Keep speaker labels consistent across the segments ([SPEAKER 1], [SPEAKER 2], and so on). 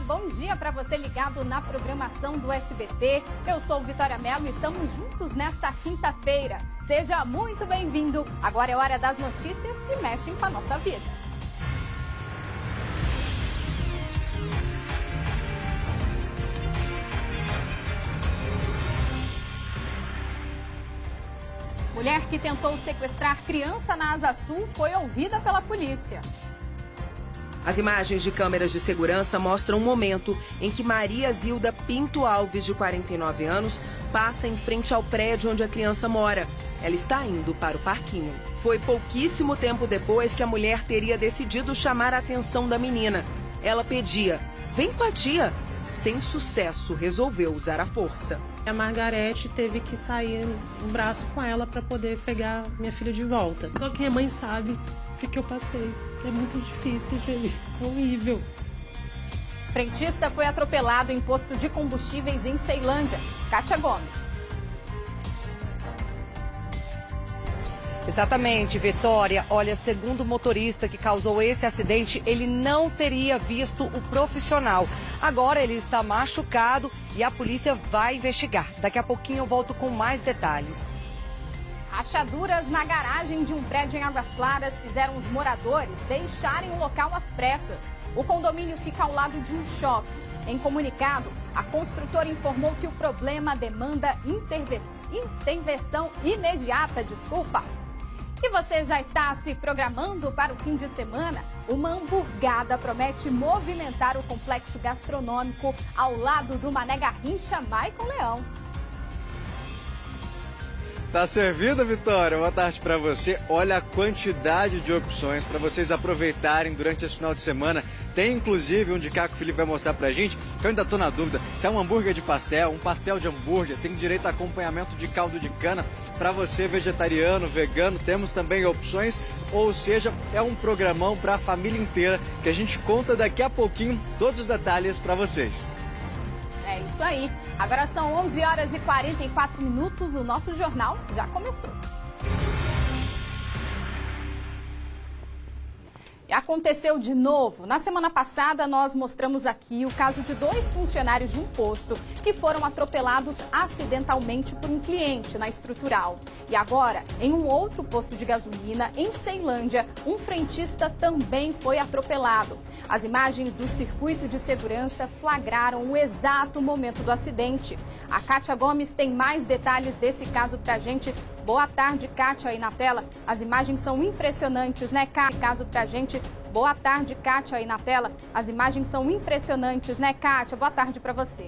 [SPEAKER 1] bom dia para você ligado na programação do SBT. Eu sou Vitória Mello e estamos juntos nesta quinta-feira. Seja muito bem-vindo. Agora é hora das notícias que mexem com a nossa vida. Mulher que tentou sequestrar criança na Asa Sul foi ouvida pela polícia.
[SPEAKER 2] As imagens de câmeras de segurança mostram um momento em que Maria Zilda Pinto Alves, de 49 anos, passa em frente ao prédio onde a criança mora. Ela está indo para o parquinho. Foi pouquíssimo tempo depois que a mulher teria decidido chamar a atenção da menina. Ela pedia: "Vem com a tia." Sem sucesso, resolveu usar a força.
[SPEAKER 3] A Margarete teve que sair no braço com ela para poder pegar minha filha de volta. Só quem é mãe sabe o que eu passei. É muito difícil, gente. É horrível.
[SPEAKER 1] Frentista foi atropelado em posto de combustíveis em Ceilândia. Kátia Gomes.
[SPEAKER 4] Exatamente, Vitória. Olha, segundo o motorista que causou esse acidente, ele não teria visto o profissional. Agora ele está machucado e a polícia vai investigar. Daqui a pouquinho eu volto com mais detalhes.
[SPEAKER 1] Rachaduras na garagem de um prédio em Águas Claras fizeram os moradores deixarem o local às pressas. O condomínio fica ao lado de um shopping. Em comunicado, a construtora informou que o problema demanda intervenção imediata. E você já está se programando para o fim de semana? Uma hamburgada promete movimentar o complexo gastronômico ao lado do Mané Garrincha Maicon Leão.
[SPEAKER 5] Tá servida, Vitória? Boa tarde para você. Olha a quantidade de opções para vocês aproveitarem durante esse final de semana. Tem inclusive um de cá que o Felipe vai mostrar pra gente, que eu ainda tô na dúvida se é um hambúrguer de pastel, um pastel de hambúrguer, tem direito a acompanhamento de caldo de cana para você vegetariano, vegano, temos também opções, ou seja, é um programão para a família inteira que a gente conta daqui a pouquinho todos os detalhes para vocês.
[SPEAKER 1] É isso aí. Agora são 11 horas e 44 minutos, o nosso jornal já começou. E aconteceu de novo. Na semana passada, nós mostramos aqui o caso de 2 funcionários de um posto que foram atropelados acidentalmente por um cliente na Estrutural. E agora, em um outro posto de gasolina, em Ceilândia, um frentista também foi atropelado. As imagens do circuito de segurança flagraram o exato momento do acidente. A Kátia Gomes tem mais detalhes desse caso pra gente. Boa tarde, Kátia, aí na tela. As imagens são impressionantes, né, Kátia? Caso pra gente. Boa tarde, Kátia, aí na tela. As imagens são impressionantes, né, Kátia? Boa tarde para você.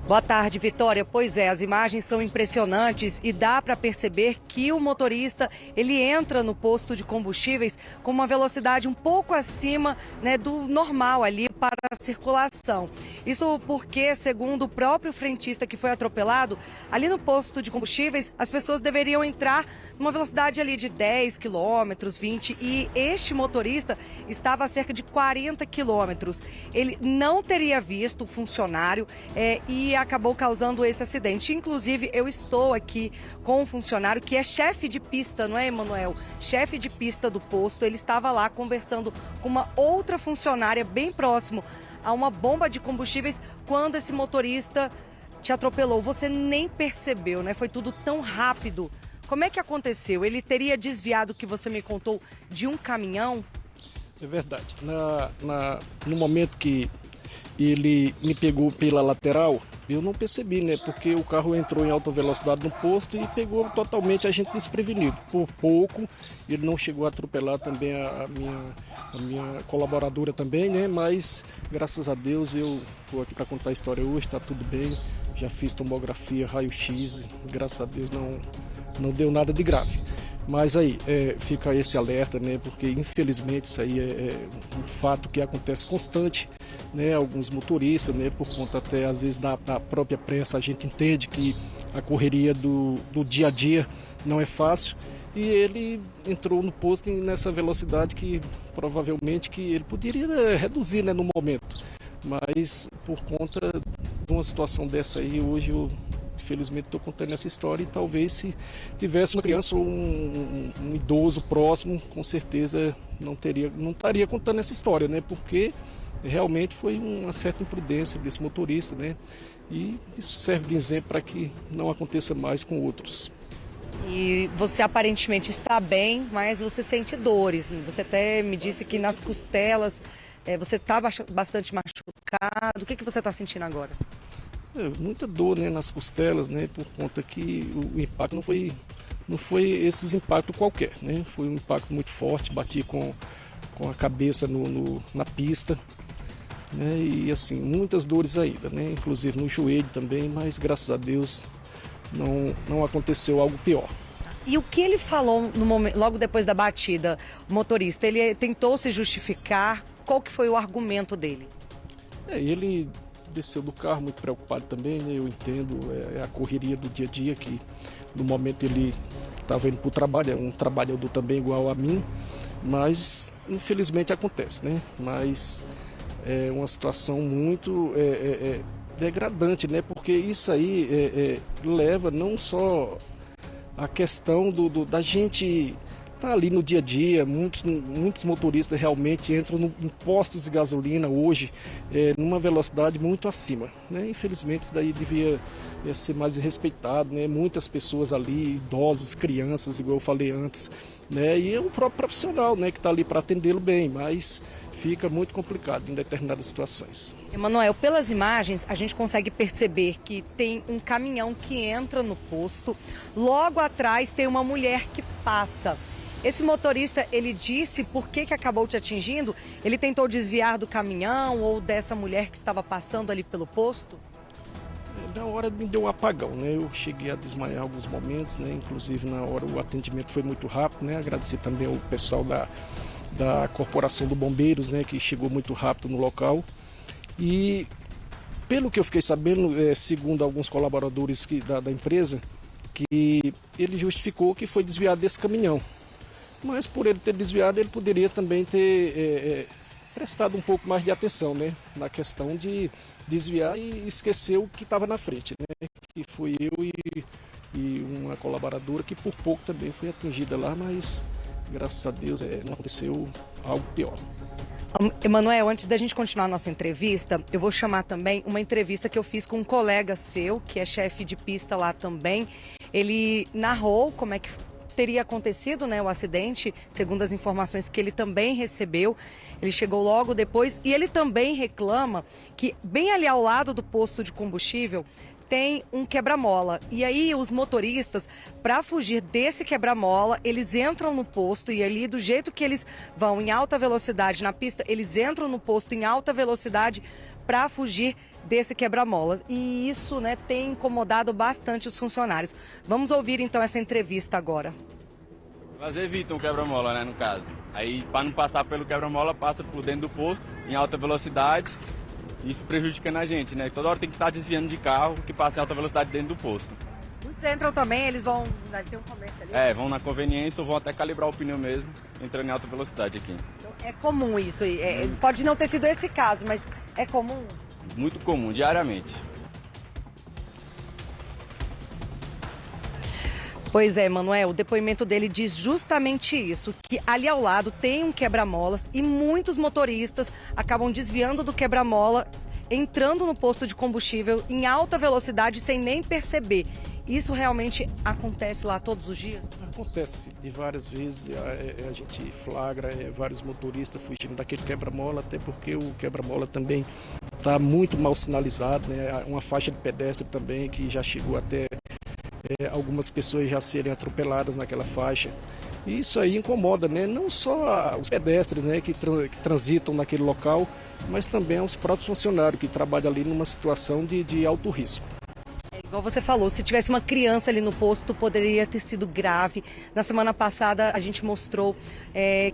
[SPEAKER 4] Boa tarde, Vitória. Pois é, as imagens são impressionantes e dá para perceber que o motorista, ele entra no posto de combustíveis com uma velocidade um pouco acima, né, do normal ali para a circulação. Isso porque, segundo o próprio frentista que foi atropelado, ali no posto de combustíveis, as pessoas deveriam entrar numa velocidade ali de 10 quilômetros, 20, e este motorista estava a cerca de 40 quilômetros. Ele não teria visto o funcionário e acabou causando esse acidente. Inclusive, eu estou aqui com um funcionário que é chefe de pista, não é, Emanuel? Chefe de pista do posto. Ele estava lá conversando com uma outra funcionária bem próximo a uma bomba de combustíveis quando esse motorista te atropelou. Você nem percebeu, né? Foi tudo tão rápido. Como é que aconteceu? Ele teria desviado, o que você me contou, de um caminhão?
[SPEAKER 6] É verdade. No momento que ele me pegou pela lateral, eu não percebi, né? Porque o carro entrou em alta velocidade no posto e pegou totalmente a gente desprevenido. Por pouco, ele não chegou a atropelar também a minha colaboradora também, né? Mas, graças a Deus, eu estou aqui para contar a história hoje, está tudo bem. Já fiz tomografia, raio-x, graças a Deus não deu nada de grave. Mas aí, fica esse alerta, né? Porque infelizmente isso aí é um fato que acontece constante, né? Alguns motoristas, né? Por conta até às vezes da própria pressa, a gente entende que a correria do dia a dia não é fácil. E ele entrou no posto nessa velocidade que provavelmente que ele poderia reduzir, né, no momento. Mas por conta de uma situação dessa aí, hoje eu Infelizmente estou contando essa história e talvez se tivesse uma criança ou um idoso próximo, com certeza não estaria contando essa história, né? Porque realmente foi uma certa imprudência desse motorista, né? E isso serve de exemplo para que não aconteça mais com outros.
[SPEAKER 4] E você aparentemente está bem, mas você sente dores. Você até me disse que nas costelas você está bastante machucado. O que você está sentindo agora?
[SPEAKER 6] Muita dor, né, nas costelas, né, por conta que o impacto não foi esses impactos qualquer, né? Foi um impacto muito forte, bati com a cabeça na pista, né? E assim, muitas dores ainda, né? Inclusive no joelho também, mas graças a Deus não aconteceu algo pior.
[SPEAKER 4] E o que ele falou no momento, logo depois da batida, o motorista? Ele tentou se justificar? Qual que foi o argumento dele?
[SPEAKER 6] Ele desceu do carro muito preocupado também, né? Eu entendo, a correria do dia a dia, que no momento ele estava indo para o trabalho, é um trabalhador também igual a mim, mas infelizmente acontece, né? Mas é uma situação muito degradante, né? Porque isso aí leva não só a questão da gente tá ali no dia a dia, muitos motoristas realmente entram em postos de gasolina hoje numa velocidade muito acima, né? Infelizmente isso daí devia ser mais respeitado, né? Muitas pessoas ali, idosos, crianças, igual eu falei antes, né? E é o próprio profissional, né, que está ali para atendê-lo bem, mas fica muito complicado em determinadas situações.
[SPEAKER 4] Emanuel, pelas imagens a gente consegue perceber que tem um caminhão que entra no posto, logo atrás tem uma mulher que passa. Esse motorista, ele disse por que acabou te atingindo? Ele tentou desviar do caminhão ou dessa mulher que estava passando ali pelo posto?
[SPEAKER 6] Na hora me deu um apagão, né? Eu cheguei a desmaiar em alguns momentos, né? Inclusive na hora o atendimento foi muito rápido, né? Agradecer também ao pessoal da Corporação do Bombeiros, né? Que chegou muito rápido no local. E pelo que eu fiquei sabendo, segundo alguns colaboradores da empresa, que ele justificou que foi desviado desse caminhão. Mas por ele ter desviado, ele poderia também ter prestado um pouco mais de atenção, né? Na questão de desviar e esquecer o que estava na frente, né? Que fui eu e uma colaboradora que por pouco também foi atingida lá, mas graças a Deus não aconteceu algo pior.
[SPEAKER 4] Emanuel, antes da gente continuar a nossa entrevista, eu vou chamar também uma entrevista que eu fiz com um colega seu, que é chefe de pista lá também. Ele narrou como é que teria acontecido, né, o acidente, segundo as informações que ele também recebeu. Ele chegou logo depois e ele também reclama que bem ali ao lado do posto de combustível tem um quebra-mola. E aí os motoristas, para fugir desse quebra-mola, eles entram no posto e ali do jeito que eles vão em alta velocidade na pista, eles entram no posto em alta velocidade para fugir desse quebra-molas. E isso, né, tem incomodado bastante os funcionários. Vamos ouvir então essa entrevista agora.
[SPEAKER 7] Elas evitam o quebra-mola, né, no caso. Aí, para não passar pelo quebra-mola, passa por dentro do posto, em alta velocidade. Isso prejudicando a gente, né? Toda hora tem que estar desviando de carro que passa em alta velocidade dentro do posto.
[SPEAKER 4] Muitos entram também, eles vão... Tem um comércio ali?
[SPEAKER 7] Vão na conveniência ou vão até calibrar o pneu mesmo, entrando em alta velocidade aqui.
[SPEAKER 4] Então, é comum isso. Pode não ter sido esse caso, mas é comum?
[SPEAKER 7] Muito comum, diariamente.
[SPEAKER 4] Pois é, Manuel, o depoimento dele diz justamente isso, que ali ao lado tem um quebra-molas e muitos motoristas acabam desviando do quebra-molas, entrando no posto de combustível em alta velocidade sem nem perceber. Isso realmente acontece lá todos os dias?
[SPEAKER 6] Acontece de várias vezes, a gente flagra vários motoristas fugindo daquele quebra-mola, até porque o quebra-mola também está muito mal sinalizado, né? Uma faixa de pedestre também que já chegou até algumas pessoas já serem atropeladas naquela faixa. E isso aí incomoda, né? Não só os pedestres, né, que transitam naquele local, mas também os próprios funcionários que trabalham ali numa situação de alto risco.
[SPEAKER 4] Igual você falou, se tivesse uma criança ali no posto, poderia ter sido grave. Na semana passada, a gente mostrou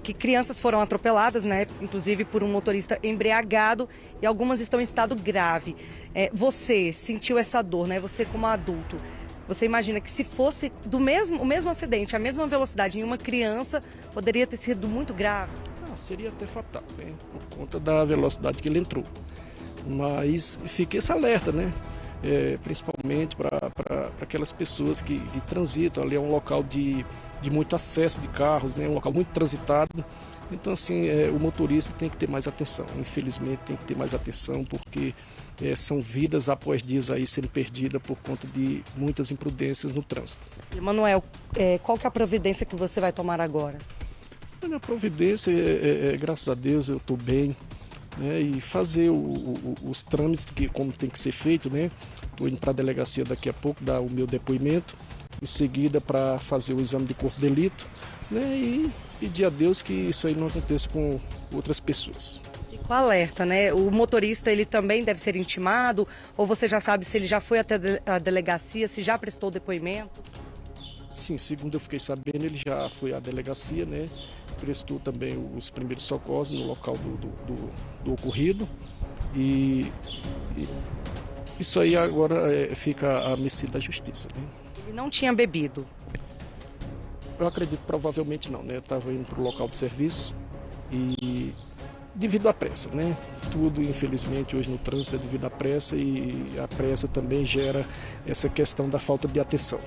[SPEAKER 4] que crianças foram atropeladas, né? Inclusive por um motorista embriagado, e algumas estão em estado grave. Você sentiu essa dor, né? Você como adulto, você imagina que se fosse o mesmo acidente, a mesma velocidade em uma criança, poderia ter sido muito grave?
[SPEAKER 6] Seria até fatal, né? Por conta da velocidade que ele entrou. Mas fica esse alerta, né? Principalmente para para aquelas pessoas que transitam. Ali é um local de muito acesso de carros, né? Um local muito transitado. Então, assim, o motorista tem que ter mais atenção. Infelizmente, tem que ter mais atenção, porque são vidas após dias aí sendo perdidas por conta de muitas imprudências no trânsito.
[SPEAKER 4] Emanuel, qual que é a providência que você vai tomar agora?
[SPEAKER 6] A providência, graças a Deus, eu estou bem, né? E fazer os trâmites como tem que ser feito, né? Estou indo para a delegacia daqui a pouco, dar o meu depoimento, em seguida para fazer o exame de corpo de delito, né? E pedir a Deus que isso aí não aconteça com outras pessoas.
[SPEAKER 4] Fico alerta, né? O motorista, ele também deve ser intimado? Ou você já sabe se ele já foi até a delegacia, se já prestou depoimento?
[SPEAKER 6] Sim, segundo eu fiquei sabendo, ele já foi à delegacia, né? Prestou também os primeiros socorros no local do ocorrido. E isso aí agora fica à mercê da justiça, né?
[SPEAKER 4] Ele não tinha bebido?
[SPEAKER 6] Eu acredito provavelmente não, né? Eu estava indo para o local de serviço e devido à pressa, né? Tudo, infelizmente, hoje no trânsito é devido à pressa e a pressa também gera essa questão da falta de atenção.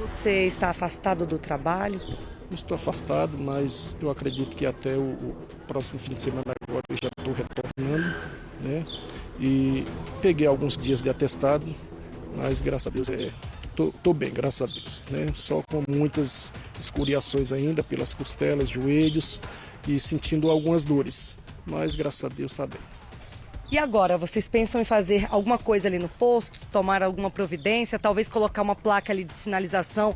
[SPEAKER 4] Você está afastado do trabalho?
[SPEAKER 6] Estou afastado, mas eu acredito que até o próximo fim de semana agora eu já estou retornando, né? E peguei alguns dias de atestado, mas graças a Deus estou bem, graças a Deus, né? Só com muitas escoriações ainda pelas costelas, joelhos e sentindo algumas dores, mas graças a Deus está bem.
[SPEAKER 4] E agora, vocês pensam em fazer alguma coisa ali no posto, tomar alguma providência, talvez colocar uma placa ali de sinalização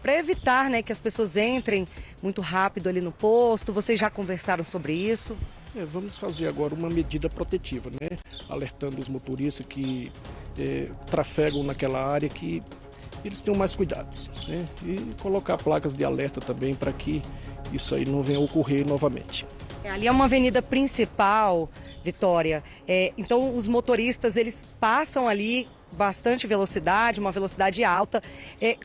[SPEAKER 4] para evitar, né, que as pessoas entrem muito rápido ali no posto? Vocês já conversaram sobre isso?
[SPEAKER 6] Vamos fazer agora uma medida protetiva, né? Alertando os motoristas que trafegam naquela área, que eles tenham mais cuidados, né? E colocar placas de alerta também para que isso aí não venha a ocorrer novamente.
[SPEAKER 4] Ali é uma avenida principal, Vitória. Então os motoristas, eles passam ali bastante velocidade, uma velocidade alta,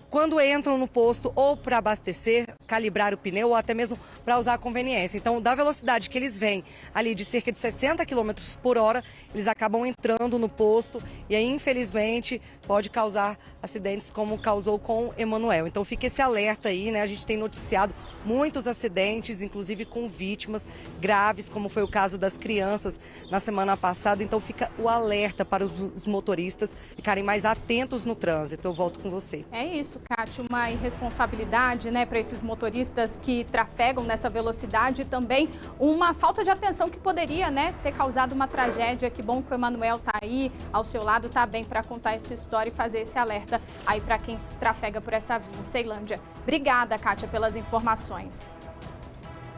[SPEAKER 4] quando entram no posto ou para abastecer, calibrar o pneu ou até mesmo para usar a conveniência. Então, da velocidade que eles vêm ali de cerca de 60 km por hora, eles acabam entrando no posto e aí, infelizmente, pode causar acidentes como causou com Emanuel. Então, fica esse alerta aí, né? A gente tem noticiado muitos acidentes, inclusive com vítimas graves, como foi o caso das crianças na semana passada. Então, fica o alerta para os motoristas ficarem mais atentos no trânsito. Eu volto com você.
[SPEAKER 1] É isso, Kátia, uma irresponsabilidade, né, para esses motoristas que trafegam nessa velocidade e também uma falta de atenção que poderia, né, ter causado uma tragédia. Que bom que o Emanuel tá aí ao seu lado, tá bem para contar essa história e fazer esse alerta aí para quem trafega por essa via em Ceilândia. Obrigada, Kátia, pelas informações.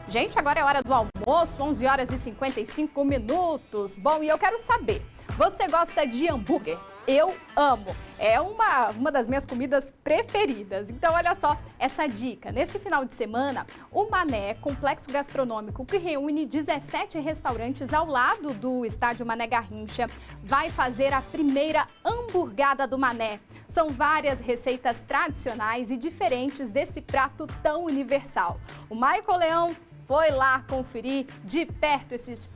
[SPEAKER 1] Gente, agora é hora do almoço, 11 horas e 55 minutos. Bom, e eu quero saber, você gosta de hambúrguer? Eu amo. É uma das minhas comidas preferidas. Então, olha só essa dica. Nesse final de semana, o Mané, complexo gastronômico que reúne 17 restaurantes ao lado do estádio Mané Garrincha, vai fazer a primeira hamburgada do Mané. São várias receitas tradicionais e diferentes desse prato tão universal. O Michael Leão foi lá conferir de perto esses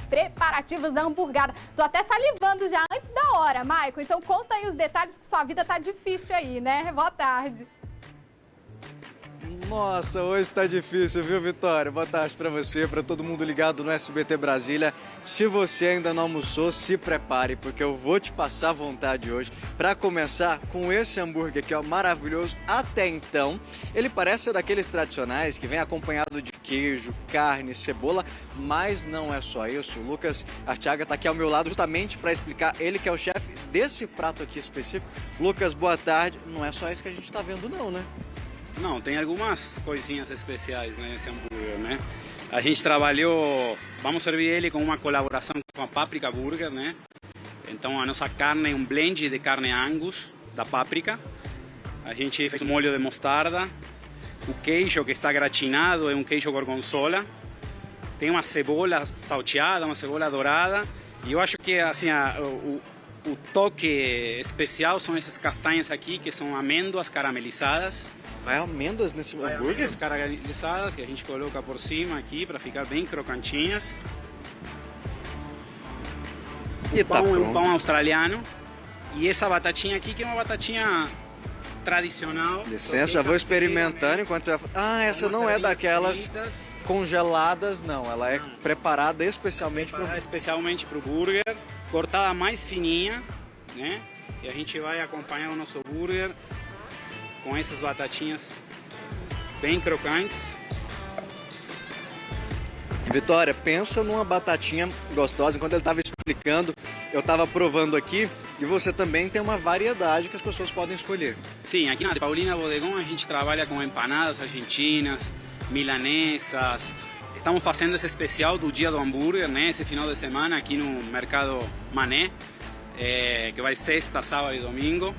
[SPEAKER 1] preparativos da hamburgada. Tô até salivando já antes da hora, Maicon. Então conta aí os detalhes, que sua vida tá difícil aí, né? Boa tarde.
[SPEAKER 5] Nossa, hoje tá difícil, viu, Vitória? Boa tarde pra você, pra todo mundo ligado no SBT Brasília. Se você ainda não almoçou, se prepare, porque eu vou te passar vontade hoje. Pra começar com esse hambúrguer aqui, ó, maravilhoso. Até então, ele parece ser daqueles tradicionais que vem acompanhado de queijo, carne, cebola, mas não é só isso. O Lucas Artiaga tá aqui ao meu lado justamente para explicar, ele que é o chefe desse prato aqui específico. Lucas, boa tarde. Não é só isso que a gente tá vendo não, né?
[SPEAKER 8] Não, tem algumas coisinhas especiais nesse hambúrguer, né? A gente trabalhou, vamos servir ele com uma colaboração com a Páprica Burger, né? Então a nossa carne é um blend de carne Angus, da páprica. A gente fez um molho de mostarda. O queijo que está gratinado é um queijo gorgonzola. Tem uma cebola salteada, uma cebola dourada. E eu acho que assim, o toque especial são essas castanhas aqui, que são amêndoas caramelizadas.
[SPEAKER 5] Vai amêndoas nesse hambúrguer?
[SPEAKER 8] Amêndoas caramelizadas que a gente coloca por cima aqui para ficar bem crocantinhas.
[SPEAKER 5] E tá pronto.
[SPEAKER 8] Um pão australiano E essa batatinha aqui, que é uma batatinha tradicional.
[SPEAKER 5] Licença, já vou experimentando enquanto você vai... Ah, essa não é daquelas congeladas, não. Ela é preparada especialmente para
[SPEAKER 8] o burger, cortada mais fininha, né? E a gente vai acompanhar o nosso burger com essas batatinhas bem crocantes.
[SPEAKER 5] Vitória, pensa numa batatinha gostosa. Enquanto ele estava explicando, eu estava provando aqui, e você também tem uma variedade que as pessoas podem escolher.
[SPEAKER 8] Sim, aqui na Paulina Bodegón a gente trabalha com empanadas argentinas, milanesas. Estamos fazendo esse especial do Dia do Hambúrguer, né? Esse final de semana aqui no Mercado Mané, que vai sexta, sábado e domingo.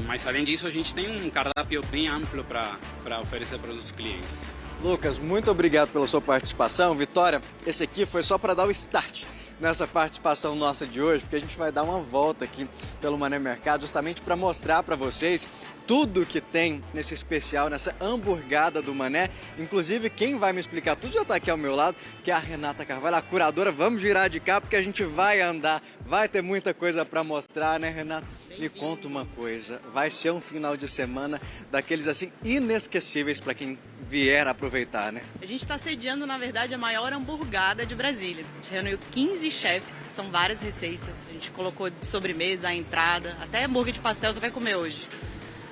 [SPEAKER 8] Mas além disso, a gente tem um cardápio bem amplo para oferecer para os clientes.
[SPEAKER 5] Lucas, muito obrigado pela sua participação. Vitória, esse aqui foi só para dar o start nessa participação nossa de hoje, porque a gente vai dar uma volta aqui pelo Mané Mercado justamente para mostrar para vocês tudo que tem nesse especial, nessa hamburgada do Mané. Inclusive, quem vai me explicar tudo já está aqui ao meu lado, que é a Renata Carvalho, a curadora. Vamos girar de cá porque a gente vai andar, vai ter muita coisa para mostrar, né, Renata? Me conta uma coisa, vai ser um final de semana daqueles assim inesquecíveis para quem vier aproveitar, né?
[SPEAKER 9] A gente está sediando, na verdade, a maior hamburgada de Brasília. A gente reuniu 15 chefs, que são várias receitas. A gente colocou de sobremesa, a entrada, até hambúrguer de pastel você vai comer hoje.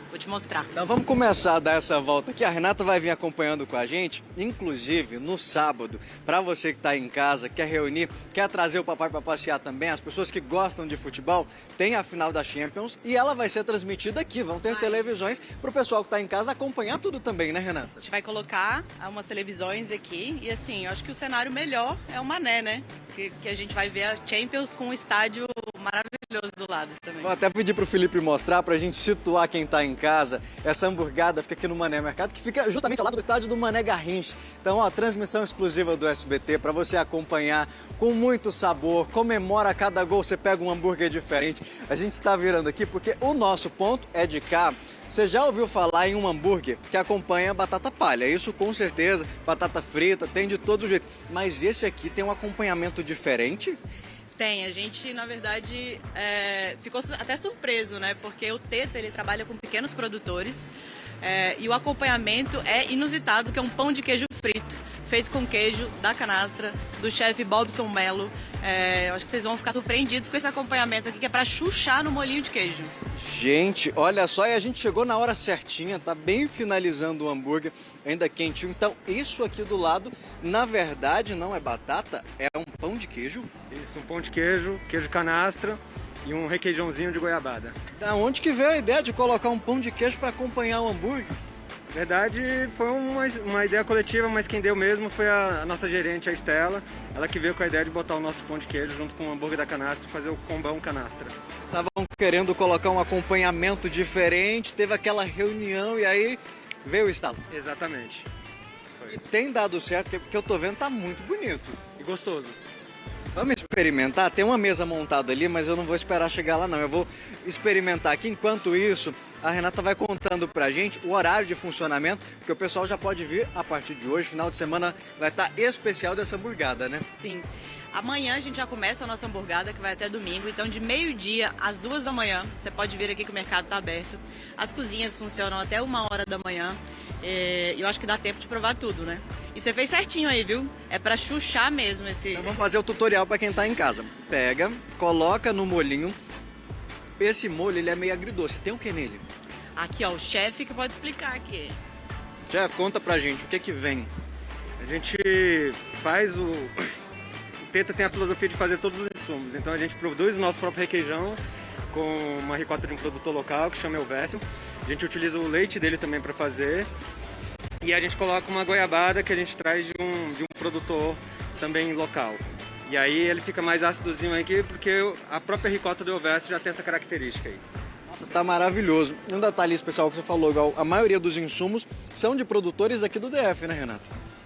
[SPEAKER 9] Vou te mostrar.
[SPEAKER 5] Então vamos começar a dar essa volta aqui. A Renata vai vir acompanhando com a gente, inclusive no sábado, para você que está em casa, quer reunir, quer trazer o papai para passear também, as pessoas que gostam de futebol, tem a final da Champions e ela vai ser transmitida aqui. Vão ter televisões para o pessoal que está em casa acompanhar tudo também, né, Renata?
[SPEAKER 9] A gente vai colocar umas televisões aqui e assim, eu acho que o cenário melhor é o Mané, né? Que a gente vai ver a Champions com um estádio maravilhoso do lado também.
[SPEAKER 5] Vou até pedir pro Felipe mostrar pra gente situar quem tá em casa. Essa hamburgada fica aqui no Mané Mercado, que fica justamente ao lado do estádio do Mané Garrincha. Então, ó, transmissão exclusiva do SBT pra você acompanhar com muito sabor. Comemora cada gol, você pega um hambúrguer diferente. A gente tá virando aqui porque o nosso ponto é de cá. Você já ouviu falar em um hambúrguer que acompanha batata palha? Isso com certeza, batata frita, tem de todo jeito. Mas esse aqui tem um acompanhamento diferente?
[SPEAKER 9] Tem, a gente na verdade ficou até surpreso, né? Porque o Teta, ele trabalha com pequenos produtores e o acompanhamento é inusitado, que é um pão de queijo frito, feito com queijo da canastra, do chefe Bobson Mello. Eu acho que vocês vão ficar surpreendidos com esse acompanhamento aqui, que é para chuchar no molhinho de queijo.
[SPEAKER 5] Gente, olha só, e a gente chegou na hora certinha, tá bem finalizando o hambúrguer, ainda quentinho. Então, isso aqui do lado, na verdade, não é batata, é um pão de queijo?
[SPEAKER 10] Isso, um pão de queijo, queijo canastra e um requeijãozinho de goiabada.
[SPEAKER 5] Da onde que veio a ideia de colocar um pão de queijo para acompanhar o hambúrguer?
[SPEAKER 10] Na verdade, foi uma ideia coletiva, mas quem deu mesmo foi a nossa gerente, a Estela. Ela que veio com a ideia de botar o nosso pão de queijo junto com o hambúrguer da canastra e fazer o combão canastra.
[SPEAKER 5] Estavam querendo colocar um acompanhamento diferente, teve aquela reunião e aí veio o estalo.
[SPEAKER 10] Exatamente.
[SPEAKER 5] E tem dado certo, porque eu tô vendo tá muito bonito.
[SPEAKER 10] E gostoso.
[SPEAKER 5] Vamos experimentar? Tem uma mesa montada ali, mas eu não vou esperar chegar lá não. Eu vou experimentar aqui. Enquanto isso, a Renata vai contando pra gente o horário de funcionamento, porque o pessoal já pode vir a partir de hoje. Final de semana vai estar especial dessa hamburgada, né?
[SPEAKER 9] Sim. Amanhã a gente já começa a nossa hamburgada, que vai até domingo. Então, de meio-dia às 2 da manhã, você pode vir aqui que o mercado está aberto. As cozinhas funcionam até 1h da manhã. Eu acho que dá tempo de provar tudo, né? E você fez certinho aí, viu? É para chuchar mesmo esse...
[SPEAKER 5] Então vamos fazer o tutorial para quem tá em casa. Pega, coloca no molhinho. Esse molho, ele é meio agridoce. Tem o que nele?
[SPEAKER 9] Aqui, ó, o chefe que pode explicar aqui.
[SPEAKER 5] Chefe, conta pra gente, o que que vem?
[SPEAKER 10] A gente faz o Teta tem a filosofia de fazer todos os insumos. Então a gente produz o nosso próprio requeijão com uma ricota de um produtor local que chama Elvésio. A gente utiliza o leite dele também para fazer. E a gente coloca uma goiabada que a gente traz de um produtor também local. E aí ele fica mais ácidozinho aqui porque a própria ricota do Elvésio já tem essa característica aí.
[SPEAKER 5] Nossa, tá maravilhoso. Um detalhe especial que você falou, igual a maioria dos insumos são de produtores aqui do DF, né, Renata?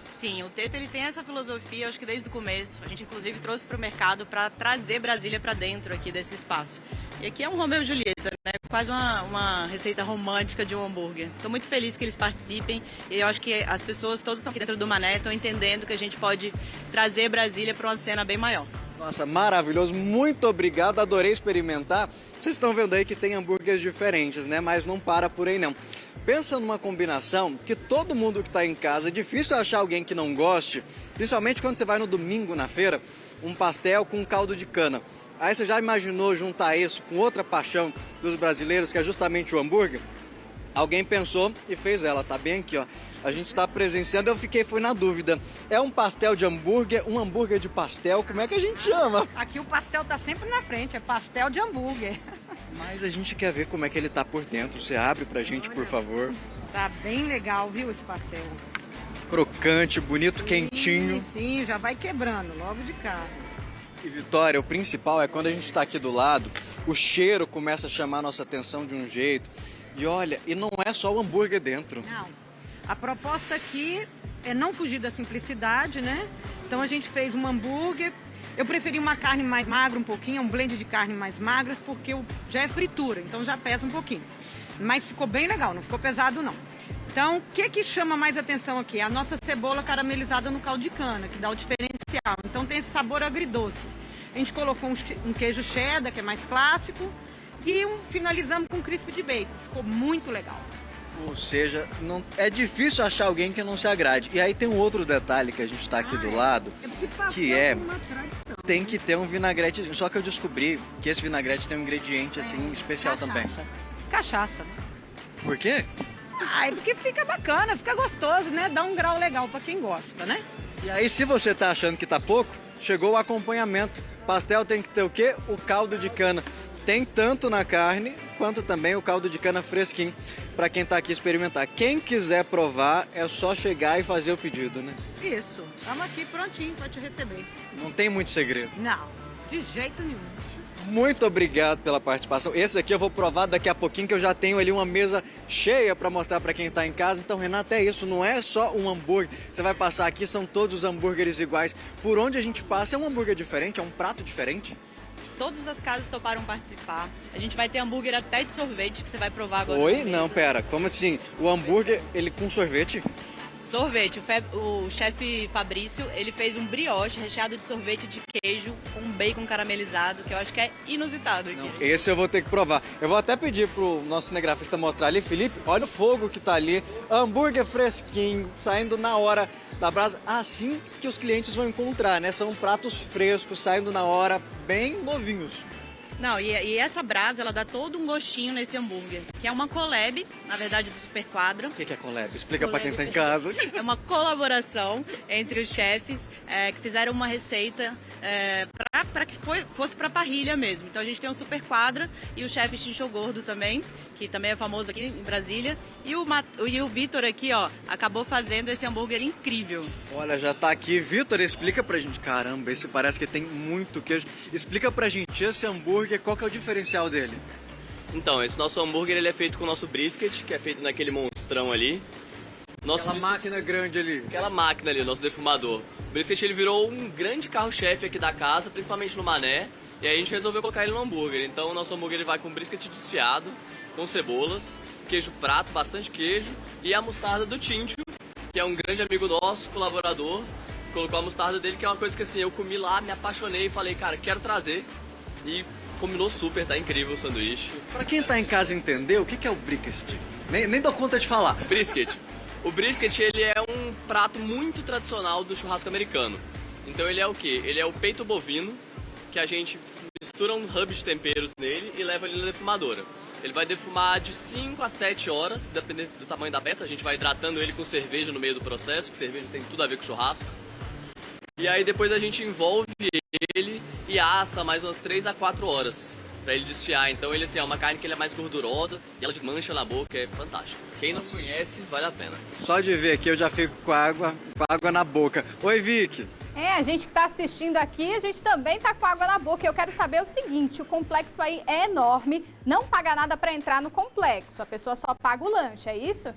[SPEAKER 9] Sim, o Teta ele tem essa filosofia, acho que desde o começo. A gente inclusive trouxe para o mercado para trazer Brasília para dentro aqui desse espaço. E aqui é um Romeu e Julieta, né? Quase uma receita romântica de um hambúrguer. Estou muito feliz que eles participem e eu acho que as pessoas todas estão aqui dentro do Mané, estão entendendo que a gente pode trazer Brasília para uma cena bem maior.
[SPEAKER 5] Nossa, maravilhoso, muito obrigado, adorei experimentar. Vocês estão vendo aí que tem hambúrgueres diferentes, né? Mas não para por aí não. Pensa numa combinação que todo mundo que está em casa, é difícil achar alguém que não goste, principalmente quando você vai no domingo na feira, um pastel com caldo de cana. Aí você já imaginou juntar isso com outra paixão dos brasileiros, que é justamente o hambúrguer? Alguém pensou e fez ela, tá bem aqui, ó. A gente está presenciando, fui na dúvida. É um pastel de hambúrguer, um hambúrguer de pastel, como é que a gente chama?
[SPEAKER 11] Aqui o pastel tá sempre na frente, é pastel de hambúrguer.
[SPEAKER 5] Mas a gente quer ver como é que ele tá por dentro. Você abre pra gente, por favor.
[SPEAKER 11] Tá bem legal, viu, esse pastel?
[SPEAKER 5] Crocante, bonito, quentinho.
[SPEAKER 11] Sim, já vai quebrando logo de cara.
[SPEAKER 5] E Vitória, o principal é quando a gente tá aqui do lado, o cheiro começa a chamar a nossa atenção de um jeito. E olha, e não é só o hambúrguer dentro.
[SPEAKER 11] Não. A proposta aqui é não fugir da simplicidade, né? Então a gente fez um hambúrguer. Eu preferi uma carne mais magra um pouquinho, um blend de carne mais magras, porque já é fritura, então já pesa um pouquinho. Mas ficou bem legal, não ficou pesado não. Então, o que chama mais atenção aqui? A nossa cebola caramelizada no caldo de cana, que dá o diferencial. Então tem esse sabor agridoce. A gente colocou um queijo cheddar, que é mais clássico, e finalizamos com crisp de bacon. Ficou muito legal.
[SPEAKER 5] Ou seja, não, é difícil achar alguém que não se agrade. E aí tem um outro detalhe que a gente está aqui do lado, que tem que ter um vinagretezinho. Só que eu descobri que esse vinagrete tem um ingrediente assim especial também.
[SPEAKER 11] Cachaça.
[SPEAKER 5] Por quê?
[SPEAKER 11] Ah, é porque fica bacana, fica gostoso, né? Dá um grau legal para quem gosta, né?
[SPEAKER 5] E aí, se você tá achando que tá pouco, chegou o acompanhamento. Pastel tem que ter o quê? O caldo de cana. Tem tanto na carne, quanto também o caldo de cana fresquinho, para quem tá aqui experimentar. Quem quiser provar, é só chegar e fazer o pedido, né?
[SPEAKER 11] Isso, estamos aqui prontinho para te receber.
[SPEAKER 5] Não tem muito segredo.
[SPEAKER 11] Não, de jeito nenhum.
[SPEAKER 5] Muito obrigado pela participação. Esse aqui eu vou provar daqui a pouquinho, que eu já tenho ali uma mesa cheia para mostrar para quem está em casa. Então, Renata, é isso, não é só um hambúrguer. Você vai passar aqui, são todos os hambúrgueres iguais. Por onde a gente passa é um hambúrguer diferente, é um prato diferente.
[SPEAKER 9] Todas as casas toparam participar. A gente vai ter hambúrguer até de sorvete que você vai provar agora.
[SPEAKER 5] Oi? Não, pera. Como assim? O hambúrguer, ele com sorvete?
[SPEAKER 9] Sorvete. O chefe Fabrício, ele fez um brioche recheado de sorvete de queijo com bacon caramelizado, que eu acho que é inusitado aqui.
[SPEAKER 5] Não, esse eu vou ter que provar. Eu vou até pedir pro nosso cinegrafista mostrar ali. Felipe, olha o fogo que tá ali. Hambúrguer fresquinho, saindo na hora da brasa. Assim que os clientes vão encontrar, né? São pratos frescos, saindo na hora, bem novinhos.
[SPEAKER 9] Não, e essa brasa, ela dá todo um gostinho nesse hambúrguer, que é uma collab, na verdade, do Super Quadra.
[SPEAKER 5] O que é collab? Explica pra quem tá em casa.
[SPEAKER 9] É uma colaboração entre os chefes que fizeram uma receita para que fosse pra parrilha mesmo. Então a gente tem o Super Quadra e o chefe Chinchou Gordo também, que também é famoso aqui em Brasília. E o Vitor aqui, ó, acabou fazendo esse hambúrguer incrível.
[SPEAKER 5] Olha, já tá aqui. Vitor, explica pra gente. Caramba, esse parece que tem muito queijo. Explica pra gente esse hambúrguer, qual que é o diferencial dele?
[SPEAKER 12] Então, esse nosso hambúrguer ele é feito com o nosso brisket, que é feito naquele monstrão ali.
[SPEAKER 5] Aquela máquina grande ali.
[SPEAKER 12] Aquela máquina ali, o nosso defumador. O brisket ele virou um grande carro-chefe aqui da casa, principalmente no Mané. E aí a gente resolveu colocar ele no hambúrguer. Então o nosso hambúrguer ele vai com brisket desfiado, com cebolas, queijo prato, bastante queijo, e a mostarda do Tincho, que é um grande amigo nosso, colaborador. Colocou a mostarda dele, que é uma coisa que assim, eu comi lá, me apaixonei e falei, cara, quero trazer. E combinou super, tá incrível o sanduíche.
[SPEAKER 5] Pra quem tá em casa entender, o que é o brisket? Nem dou conta de falar.
[SPEAKER 12] Brisket. O brisket, ele é um prato muito tradicional do churrasco americano. Então ele é o quê? Ele é o peito bovino, que a gente mistura um hub de temperos nele e leva ele na defumadora. Ele vai defumar de 5 a 7 horas, dependendo do tamanho da peça. A gente vai hidratando ele com cerveja no meio do processo, que cerveja tem tudo a ver com churrasco. E aí depois a gente envolve ele e assa mais umas 3 a 4 horas pra ele desfiar. Então ele assim, é uma carne que ele é mais gordurosa e ela desmancha na boca, é fantástico. Quem não conhece, vale a pena.
[SPEAKER 5] Só de ver aqui eu já fico com água na boca. Oi, Vicky.
[SPEAKER 1] A gente que está assistindo aqui, a gente também tá com água na boca. Eu quero saber o seguinte, o complexo aí é enorme, não paga nada para entrar no complexo, a pessoa só paga o lanche, é isso?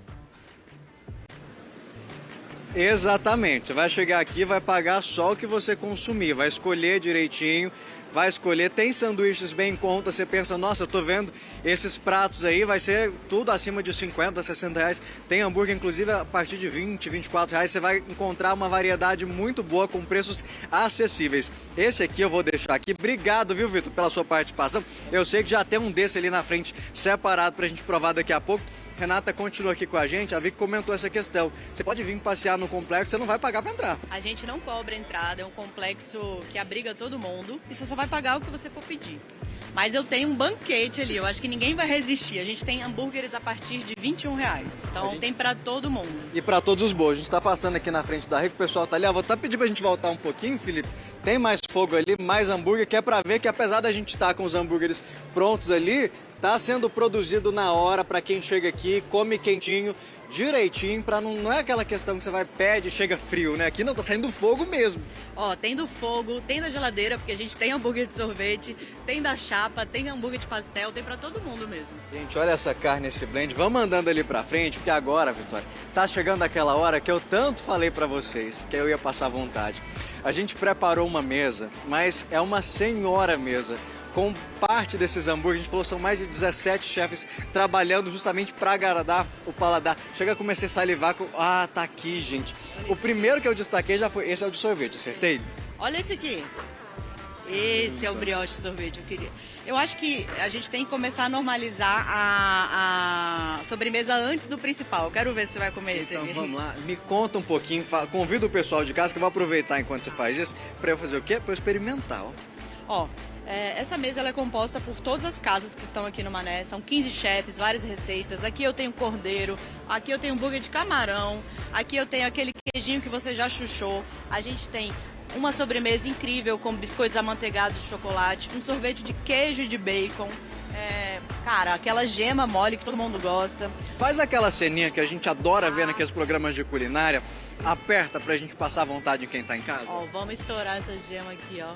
[SPEAKER 5] Exatamente, você vai chegar aqui, vai pagar só o que você consumir, vai escolher direitinho, vai escolher. Tem sanduíches bem em conta, você pensa, nossa, eu tô vendo esses pratos aí, vai ser tudo acima de 50, 60 reais. Tem hambúrguer, inclusive, a partir de 20, 24 reais. Você vai encontrar uma variedade muito boa, com preços acessíveis. Esse aqui eu vou deixar aqui. Obrigado, viu, Vitor, pela sua participação. Eu sei que já tem um desse ali na frente, separado, pra gente provar daqui a pouco. Renata continua aqui com a gente, a Vicky comentou essa questão. Você pode vir passear no complexo, você não vai pagar para entrar.
[SPEAKER 9] A gente não cobra entrada, é um complexo que abriga todo mundo e você só vai pagar o que você for pedir. Mas eu tenho um banquete ali, eu acho que ninguém vai resistir. A gente tem hambúrgueres a partir de R$21. Então tem para todo mundo.
[SPEAKER 5] E para todos os boas. A gente está passando aqui na frente da Rico, o pessoal tá ali. Vou até pedir pra gente voltar um pouquinho, Felipe. Tem mais fogo ali, mais hambúrguer, que é para ver que apesar da gente estar com os hambúrgueres prontos ali, tá sendo produzido na hora para quem chega aqui, come quentinho, direitinho, para não é aquela questão que você vai, pede e chega frio, né? Aqui não, tá saindo fogo mesmo.
[SPEAKER 9] Ó, tem do fogo, tem da geladeira, porque a gente tem hambúrguer de sorvete, tem da chapa, tem hambúrguer de pastel, tem para todo mundo mesmo.
[SPEAKER 5] Gente, olha essa carne, esse blend. Vamos andando ali pra frente, porque agora, Vitória, tá chegando aquela hora que eu tanto falei pra vocês, que eu ia passar vontade. A gente preparou uma mesa, mas é uma senhora mesa, com parte desses hambúrgueres. A gente falou, são mais de 17 chefes trabalhando justamente para agradar o paladar. Chega a começar a salivar com... Ah, tá aqui, gente. O primeiro que eu destaquei já foi... Esse é o de sorvete, acertei?
[SPEAKER 9] Olha esse aqui. Esse é o brioche sorvete, eu queria. Eu acho que a gente tem que começar a normalizar a sobremesa antes do principal. Eu quero ver se você vai comer esse aqui.
[SPEAKER 5] Então vamos lá, me conta um pouquinho, convida o pessoal de casa, que eu vou aproveitar enquanto você faz isso, para eu fazer o quê? Para eu experimentar, ó.
[SPEAKER 9] Ó, essa mesa ela é composta por todas as casas que estão aqui no Mané. São 15 chefes, várias receitas. Aqui eu tenho cordeiro, aqui eu tenho hambúrguer de camarão, aqui eu tenho aquele queijinho que você já chuchou. A gente tem uma sobremesa incrível com biscoitos amanteigados de chocolate, um sorvete de queijo e de bacon. Cara, aquela gema mole que todo mundo gosta.
[SPEAKER 5] Faz aquela ceninha que a gente adora ver naqueles programas de culinária. Aperta pra gente passar vontade em quem tá em casa.
[SPEAKER 9] Ó, vamos estourar essa gema aqui, ó.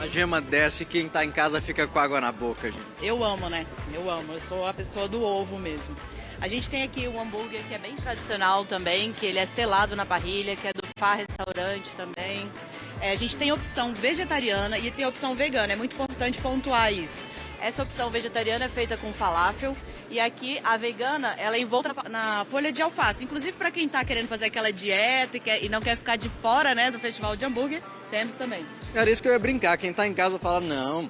[SPEAKER 5] A gema desce e quem tá em casa fica com água na boca, gente.
[SPEAKER 9] Eu amo, né? Eu amo. Eu sou a pessoa do ovo mesmo. A gente tem aqui um hambúrguer que é bem tradicional também, que ele é selado na parrilha, que é do Fá Restaurante também. A gente tem opção vegetariana e tem opção vegana. É muito importante pontuar isso. Essa opção vegetariana é feita com falafel e aqui a vegana ela é envolta na folha de alface. Inclusive para quem está querendo fazer aquela dieta e não quer ficar de fora, né, do festival de hambúrguer, temos também.
[SPEAKER 5] Era isso que eu ia brincar. Quem tá em casa fala, não,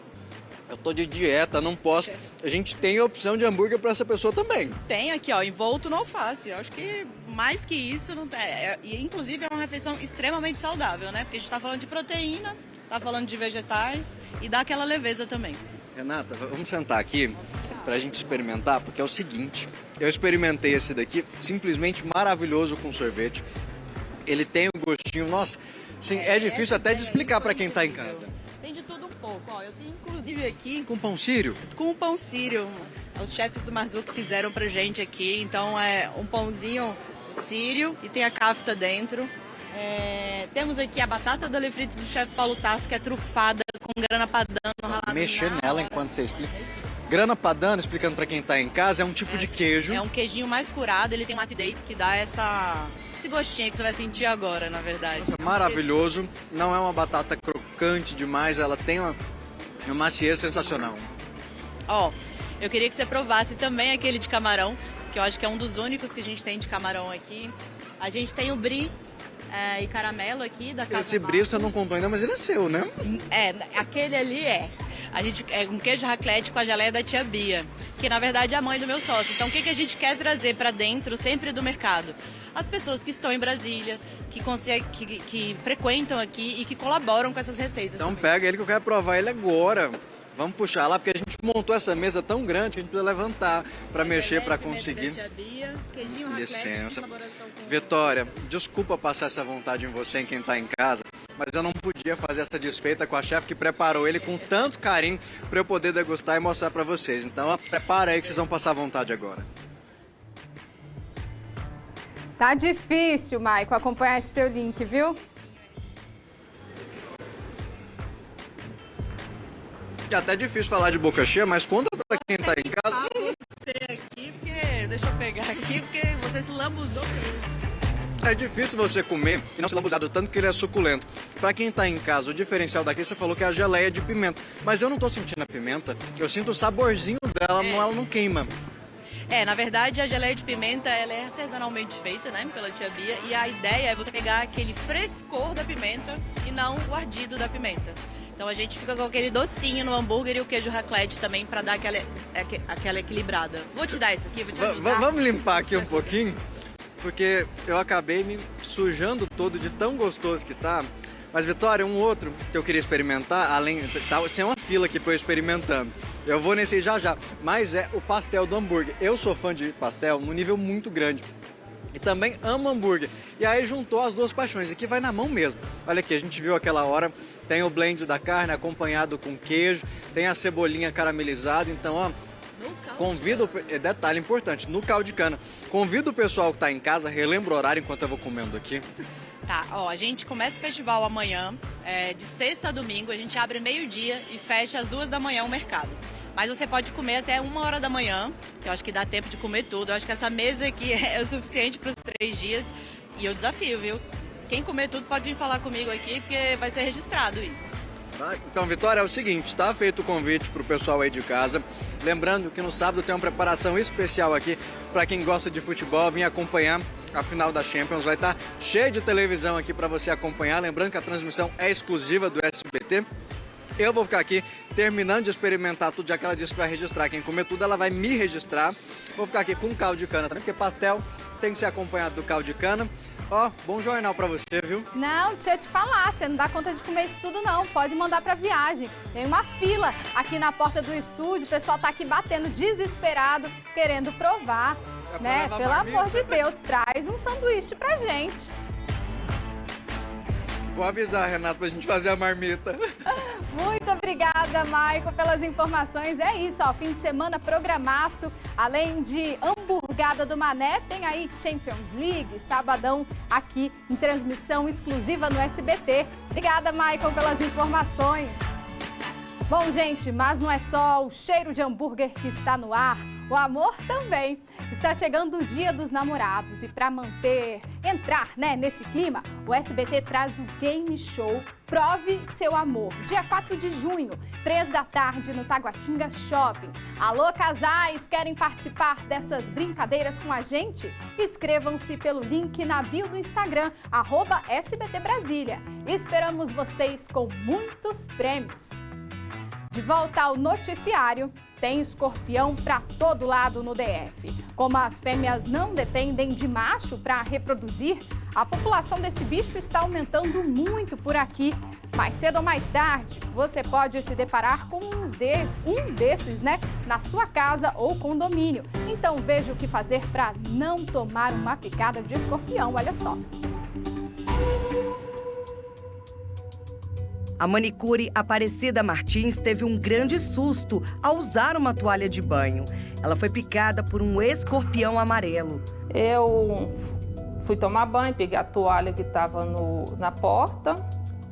[SPEAKER 5] eu tô de dieta, não posso. A gente tem a opção de hambúrguer para essa pessoa também.
[SPEAKER 9] Tem aqui, ó, envolto no alface. Eu acho que mais que isso não tem. E inclusive é uma refeição extremamente saudável, né? Porque a gente tá falando de proteína, tá falando de vegetais e dá aquela leveza também.
[SPEAKER 5] Renata, vamos sentar aqui pra gente experimentar, porque é o seguinte, eu experimentei esse daqui, simplesmente maravilhoso com sorvete. Ele tem um gostinho, nossa, sim, é difícil até de explicar pra quem tá em casa.
[SPEAKER 9] Tem de tudo um pouco, ó, eu tenho inclusive aqui...
[SPEAKER 5] Com pão sírio?
[SPEAKER 9] Com pão sírio, os chefes do Marzuki fizeram pra gente aqui, então é um pãozinho sírio e tem a kafta dentro. Temos aqui a batata da Lefrites do chefe Paulo Tasso, que é trufada com grana padano ralada.
[SPEAKER 5] Mexer nela enquanto você explica. Grana padano, explicando para quem tá em casa, é um tipo de queijo.
[SPEAKER 9] É um queijinho mais curado, ele tem uma acidez que dá esse gostinho que você vai sentir agora, na verdade.
[SPEAKER 5] Nossa, maravilhoso, não é uma batata crocante demais, ela tem uma maciez sensacional.
[SPEAKER 9] Ó, eu queria que você provasse também aquele de camarão, que eu acho que é um dos únicos que a gente tem de camarão aqui. A gente tem o brie e caramelo aqui da Casa
[SPEAKER 5] Esse brie você não contou ainda, mas ele é seu, né?
[SPEAKER 9] Aquele ali a gente um queijo raclette com a geleia da tia Bia, que na verdade é a mãe do meu sócio. Então o que a gente quer trazer para dentro sempre do mercado? As pessoas que estão em Brasília, que frequentam aqui e que colaboram com essas receitas.
[SPEAKER 5] Então
[SPEAKER 9] também.
[SPEAKER 5] pega ele que eu quero provar ele agora. Vamos puxar lá, porque a gente montou essa mesa tão grande que a gente precisa levantar para mexer, para conseguir. Licença. Vitória, desculpa passar essa vontade em você, em quem está em casa, mas eu não podia fazer essa desfeita com a chefe que preparou ele com tanto carinho para eu poder degustar e mostrar para vocês. Então, ó, prepara aí que vocês vão passar vontade agora.
[SPEAKER 1] Tá difícil, Maico, acompanhar esse seu link, viu?
[SPEAKER 5] É até difícil falar de boca cheia, mas conta pra quem tá em casa.
[SPEAKER 9] Você aqui, porque deixa eu pegar aqui, porque você se lambuzou mesmo.
[SPEAKER 5] É difícil você comer e não se lambuzar do tanto que ele é suculento. Pra quem tá em casa, o diferencial daqui, você falou que é a geleia de pimenta. Mas eu não tô sentindo a pimenta, eu sinto o saborzinho dela, ela não queima.
[SPEAKER 9] Na verdade, a geleia de pimenta ela é artesanalmente feita, né, pela tia Bia. E a ideia é você pegar aquele frescor da pimenta e não o ardido da pimenta. Então a gente fica com aquele docinho no hambúrguer e o queijo raclette também para dar aquela equilibrada. Vou te dar isso aqui, vou te ajudar.
[SPEAKER 5] Vamos limpar aqui um pouquinho, porque eu acabei me sujando todo de tão gostoso que tá. Mas, Vitória, um outro que eu queria experimentar, tinha uma fila aqui pra eu experimentando. Eu vou nesse já, mas é o pastel do hambúrguer. Eu sou fã de pastel num nível muito grande. E também amo hambúrguer. E aí juntou as duas paixões. Aqui vai na mão mesmo. Olha aqui, a gente viu aquela hora, tem o blend da carne acompanhado com queijo, tem a cebolinha caramelizada. Então, ó, convido, detalhe importante, no caldo de cana. Convido o pessoal que tá em casa, relembra o horário enquanto eu vou comendo aqui.
[SPEAKER 9] Tá, a gente começa o festival amanhã, de sexta a domingo, a gente abre meio-dia e fecha às 2 da manhã o mercado. Mas você pode comer até 1 hora da manhã, que eu acho que dá tempo de comer tudo. Eu acho que essa mesa aqui é o suficiente para os 3 dias. E eu desafio, viu? Quem comer tudo pode vir falar comigo aqui, porque vai ser registrado isso.
[SPEAKER 5] Então, Vitória, é o seguinte, tá feito o convite pro pessoal aí de casa. Lembrando que no sábado tem uma preparação especial aqui para quem gosta de futebol, vir acompanhar a final da Champions. Vai estar cheio de televisão aqui para você acompanhar. Lembrando que a transmissão é exclusiva do SBT. Eu vou ficar aqui terminando de experimentar tudo, já que ela disse que vai registrar. Quem comer tudo, ela vai me registrar. Vou ficar aqui com caldo de cana também, porque pastel tem que ser acompanhado do caldo de cana. Ó, bom jornal pra você, viu?
[SPEAKER 1] Não, deixa eu te falar, você não dá conta de comer isso tudo não, pode mandar pra viagem. Tem uma fila aqui na porta do estúdio, o pessoal tá aqui batendo desesperado, querendo provar, né? Pelo amor de Deus, traz um sanduíche pra gente.
[SPEAKER 5] Vou avisar, Renato, pra gente fazer a marmita.
[SPEAKER 1] Muito obrigada, Maicon, pelas informações. É isso, ó, fim de semana programaço. Além de hamburgada do Mané, tem aí Champions League, sabadão aqui em transmissão exclusiva no SBT. Obrigada, Maicon, pelas informações. Bom, gente, mas não é só o cheiro de hambúrguer que está no ar, o amor também. Está chegando o Dia dos Namorados e para entrar nesse clima, o SBT traz o Game Show Prove Seu Amor, dia 4 de junho, 3 da tarde no Taguatinga Shopping. Alô, casais, querem participar dessas brincadeiras com a gente? Inscrevam-se pelo link na bio do Instagram, @SBT Brasília. Esperamos vocês com muitos prêmios. De volta ao noticiário, tem escorpião para todo lado no DF. Como as fêmeas não dependem de macho para reproduzir, a população desse bicho está aumentando muito por aqui. Mais cedo ou mais tarde, você pode se deparar com um desses, na sua casa ou condomínio. Então veja o que fazer para não tomar uma picada de escorpião, olha só.
[SPEAKER 4] A manicure Aparecida Martins teve um grande susto ao usar uma toalha de banho. Ela foi picada por um escorpião amarelo.
[SPEAKER 13] Eu fui tomar banho, peguei a toalha que estava na porta,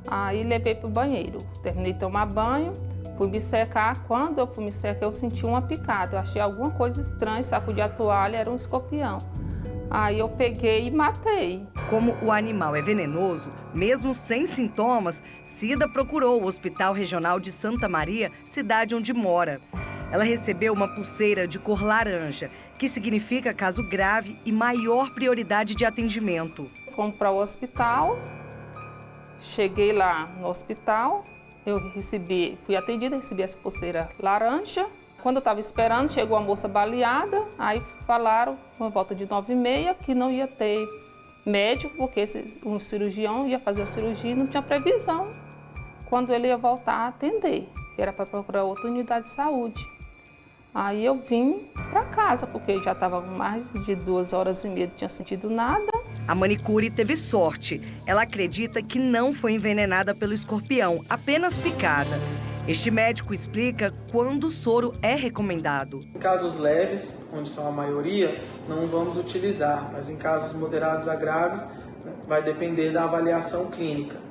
[SPEAKER 13] aí levei para o banheiro. Terminei de tomar banho, fui me secar. Quando eu fui me secar, eu senti uma picada. Eu achei alguma coisa estranha, sacudi a toalha, era um escorpião. Aí eu peguei e matei.
[SPEAKER 4] Como o animal é venenoso, mesmo sem sintomas, Cida procurou o Hospital Regional de Santa Maria, cidade onde mora. Ela recebeu uma pulseira de cor laranja, que significa caso grave e maior prioridade de atendimento.
[SPEAKER 13] Fomos para o hospital, cheguei lá no hospital, fui atendida, recebi essa pulseira laranja. Quando eu estava esperando, chegou a moça baleada, aí falaram, por volta de 9h30, que não ia ter médico, porque um cirurgião ia fazer a cirurgia e não tinha previsão quando ele ia voltar a atender, que era para procurar outra unidade de saúde. Aí eu vim para casa, porque já estava mais de 2h30, não tinha sentido nada.
[SPEAKER 4] A manicure teve sorte. Ela acredita que não foi envenenada pelo escorpião, apenas picada. Este médico explica quando o soro é recomendado.
[SPEAKER 14] Em casos leves, onde são a maioria, não vamos utilizar, mas em casos moderados a graves, vai depender da avaliação clínica.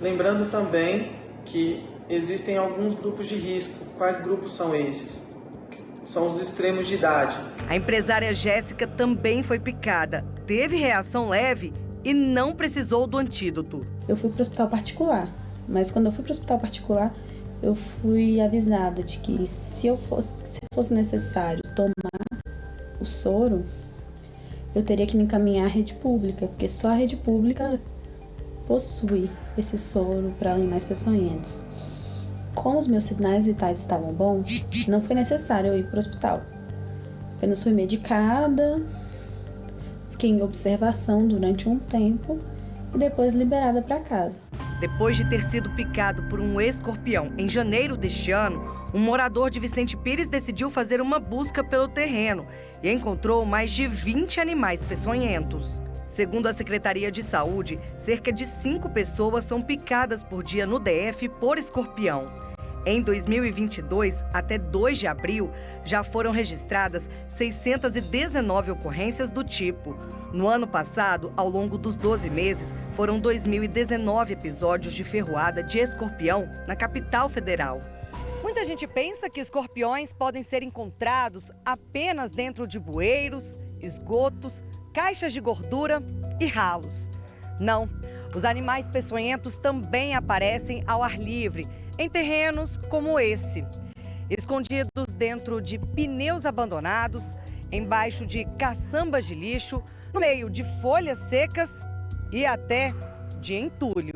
[SPEAKER 14] Lembrando também que existem alguns grupos de risco. Quais grupos são esses? São os extremos de idade.
[SPEAKER 4] A empresária Jéssica também foi picada. teve reação leve e não precisou do antídoto.
[SPEAKER 15] Eu fui para o hospital particular, mas quando eu fui para o hospital particular, eu fui avisada de que se fosse necessário tomar o soro, eu teria que me encaminhar à rede pública, porque só a rede pública possui esse soro para animais peçonhentos. Como os meus sinais vitais estavam bons, não foi necessário eu ir para o hospital. Apenas fui medicada, fiquei em observação durante um tempo e depois liberada para casa.
[SPEAKER 4] Depois de ter sido picado por um escorpião em janeiro deste ano, um morador de Vicente Pires decidiu fazer uma busca pelo terreno e encontrou mais de 20 animais peçonhentos. Segundo a Secretaria de Saúde, cerca de 5 pessoas são picadas por dia no DF por escorpião. Em 2022, até 2 de abril, já foram registradas 619 ocorrências do tipo. No ano passado, ao longo dos 12 meses, foram 2.019 episódios de ferroada de escorpião na capital federal. Muita gente pensa que escorpiões podem ser encontrados apenas dentro de bueiros, esgotos, caixas de gordura e ralos. Não, os animais peçonhentos também aparecem ao ar livre, em terrenos como esse, escondidos dentro de pneus abandonados, embaixo de caçambas de lixo, no meio de folhas secas e até de entulho.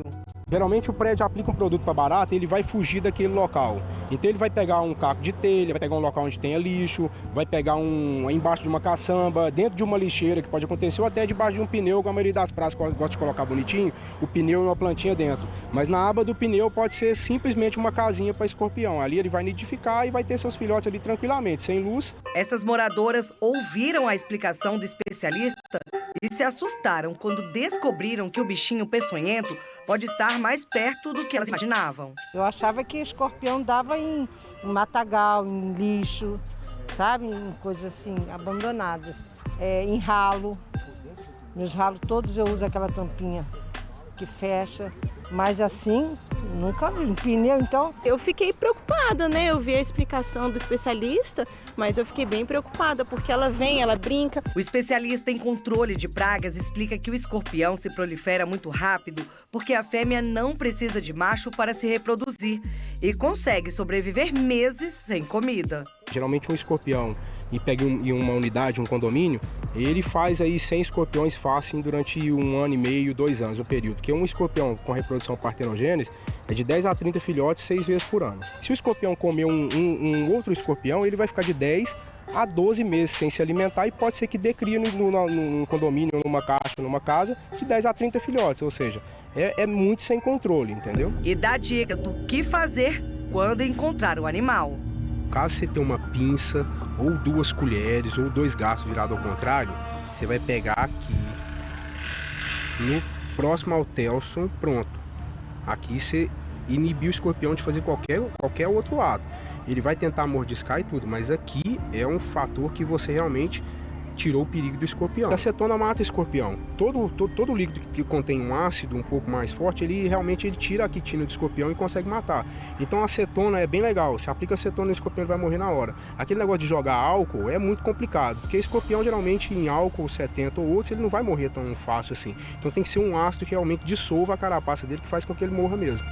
[SPEAKER 16] Geralmente o prédio aplica um produto para barata e ele vai fugir daquele local. Então ele vai pegar um caco de telha, vai pegar um local onde tenha lixo, vai pegar embaixo de uma caçamba, dentro de uma lixeira, que pode acontecer, ou até debaixo de um pneu, que a maioria das praças gosta de colocar bonitinho, o pneu e uma plantinha dentro. Mas na aba do pneu pode ser simplesmente uma casinha para escorpião. Ali ele vai nidificar e vai ter seus filhotes ali tranquilamente, sem luz.
[SPEAKER 4] Essas moradoras ouviram a explicação do especialista e se assustaram quando descobriram que o bichinho peçonhento pode estar mais perto do que elas imaginavam.
[SPEAKER 17] Eu achava que escorpião dava em matagal, em lixo, sabe? Em coisas assim, abandonadas. Em ralo. Nos ralos todos eu uso aquela tampinha que fecha. Mas assim, nunca vi. Em pneu, então...
[SPEAKER 18] Eu fiquei preocupada, né? Eu vi a explicação do especialista, mas eu fiquei bem preocupada, porque ela vem, ela brinca.
[SPEAKER 4] O especialista em controle de pragas explica que o escorpião se prolifera muito rápido porque a fêmea não precisa de macho para se reproduzir e consegue sobreviver meses sem comida.
[SPEAKER 16] Geralmente um escorpião, e pega em uma unidade, um condomínio, ele faz aí 100 escorpiões fácil durante 1 ano e meio, 2 anos, o período. Porque um escorpião com reprodução partenogênese é de 10 a 30 filhotes 6 vezes por ano. Se o escorpião comer um outro escorpião, ele vai ficar de 10 a 12 meses sem se alimentar e pode ser que dê cria num condomínio, numa caixa, numa casa, de 10 a 30 filhotes, ou seja, é muito sem controle, entendeu?
[SPEAKER 4] E dá dicas do que fazer quando encontrar o animal.
[SPEAKER 16] Caso você tenha uma pinça, ou 2 colheres, ou 2 garfos virados ao contrário, você vai pegar aqui, no próximo ao Telson, pronto. Aqui você inibiu o escorpião de fazer qualquer outro ato. Ele vai tentar mordiscar e tudo, mas aqui é um fator que você realmente tirou o perigo do escorpião. A acetona mata o escorpião. Todo líquido que contém um ácido um pouco mais forte, ele realmente tira a quitina do escorpião e consegue matar. Então a acetona é bem legal. Se aplica acetona no escorpião, ele vai morrer na hora. Aquele negócio de jogar álcool é muito complicado, porque escorpião geralmente em álcool 70 ou outros, ele não vai morrer tão fácil assim. Então tem que ser um ácido que realmente dissolva a carapaça dele, que faz com que ele morra mesmo.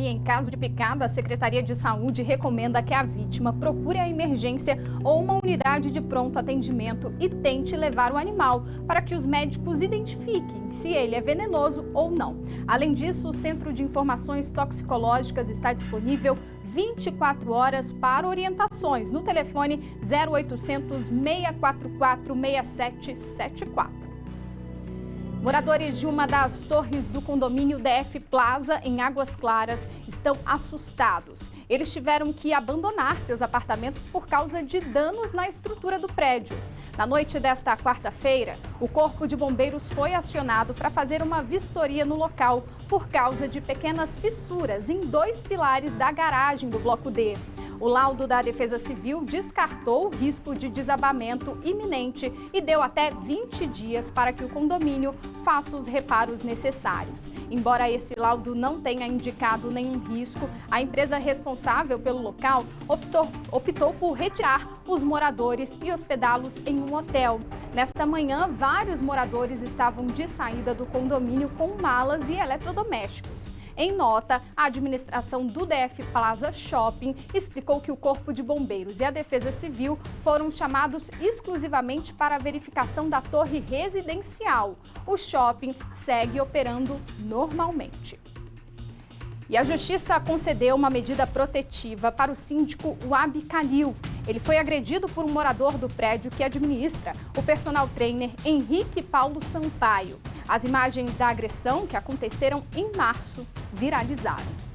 [SPEAKER 1] E em caso de picada, a Secretaria de Saúde recomenda que a vítima procure a emergência ou uma unidade de pronto atendimento e tente levar o animal para que os médicos identifiquem se ele é venenoso ou não. Além disso, o Centro de Informações Toxicológicas está disponível 24 horas para orientações no telefone 0800 644 6774. Moradores de uma das torres do condomínio DF Plaza, em Águas Claras, estão assustados. Eles tiveram que abandonar seus apartamentos por causa de danos na estrutura do prédio. Na noite desta quarta-feira, o Corpo de Bombeiros foi acionado para fazer uma vistoria no local por causa de pequenas fissuras em 2 pilares da garagem do Bloco D. O laudo da Defesa Civil descartou o risco de desabamento iminente e deu até 20 dias para que o condomínio faça os reparos necessários. Embora esse laudo não tenha indicado nenhum risco, a empresa responsável pelo local optou por retirar os moradores e hospedá-los em um hotel. Nesta manhã, vários moradores estavam de saída do condomínio com malas e eletrodomésticos. Em nota, a administração do DF Plaza Shopping explicou que o Corpo de Bombeiros e a Defesa Civil foram chamados exclusivamente para a verificação da torre residencial. O shopping segue operando normalmente. E a Justiça concedeu uma medida protetiva para o síndico Wabi Kalil. Ele foi agredido por um morador do prédio que administra o personal trainer Henrique Paulo Sampaio. As imagens da agressão, que aconteceram em março, viralizaram.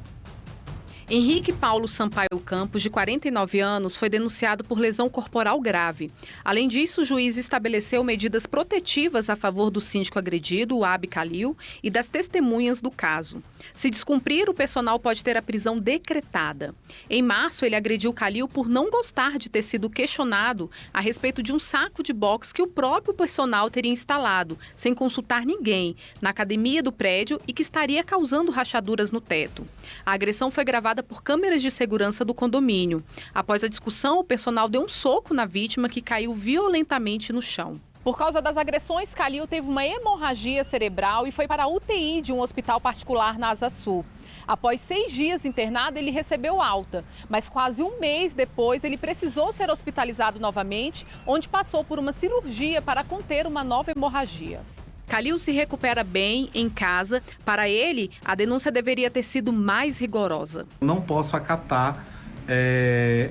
[SPEAKER 19] Henrique Paulo Sampaio Campos, de 49 anos, foi denunciado por lesão corporal grave. Além disso, o juiz estabeleceu medidas protetivas a favor do síndico agredido, Wabi Kalil, e das testemunhas do caso. Se descumprir, o personal pode ter a prisão decretada. Em março, ele agrediu Kalil por não gostar de ter sido questionado a respeito de um saco de boxe que o próprio personal teria instalado, sem consultar ninguém, na academia do prédio e que estaria causando rachaduras no teto. A agressão foi gravada por câmeras de segurança do condomínio. Após a discussão, o personal deu um soco na vítima, que caiu violentamente no chão.
[SPEAKER 20] Por causa das agressões, Kalil teve uma hemorragia cerebral e foi para a UTI de um hospital particular na Asa Sul. Após 6 dias internado, ele recebeu alta, mas quase um mês depois ele precisou ser hospitalizado novamente, onde passou por uma cirurgia para conter uma nova hemorragia.
[SPEAKER 19] Kalil se recupera bem em casa. Para ele, a denúncia deveria ter sido mais rigorosa.
[SPEAKER 21] Não posso acatar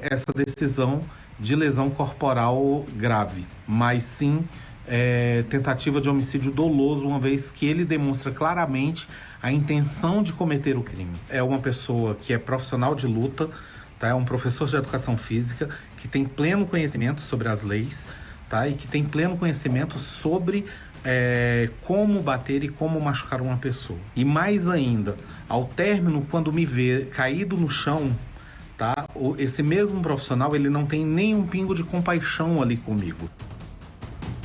[SPEAKER 21] essa decisão de lesão corporal grave, mas sim tentativa de homicídio doloso, uma vez que ele demonstra claramente a intenção de cometer o crime. É uma pessoa que é profissional de luta, tá? É um professor de educação física que tem pleno conhecimento sobre as leis, tá? E que tem pleno conhecimento sobre como bater e como machucar uma pessoa. E mais ainda, ao término, quando me vê caído no chão, tá? Esse mesmo profissional, ele não tem nenhum pingo de compaixão ali comigo.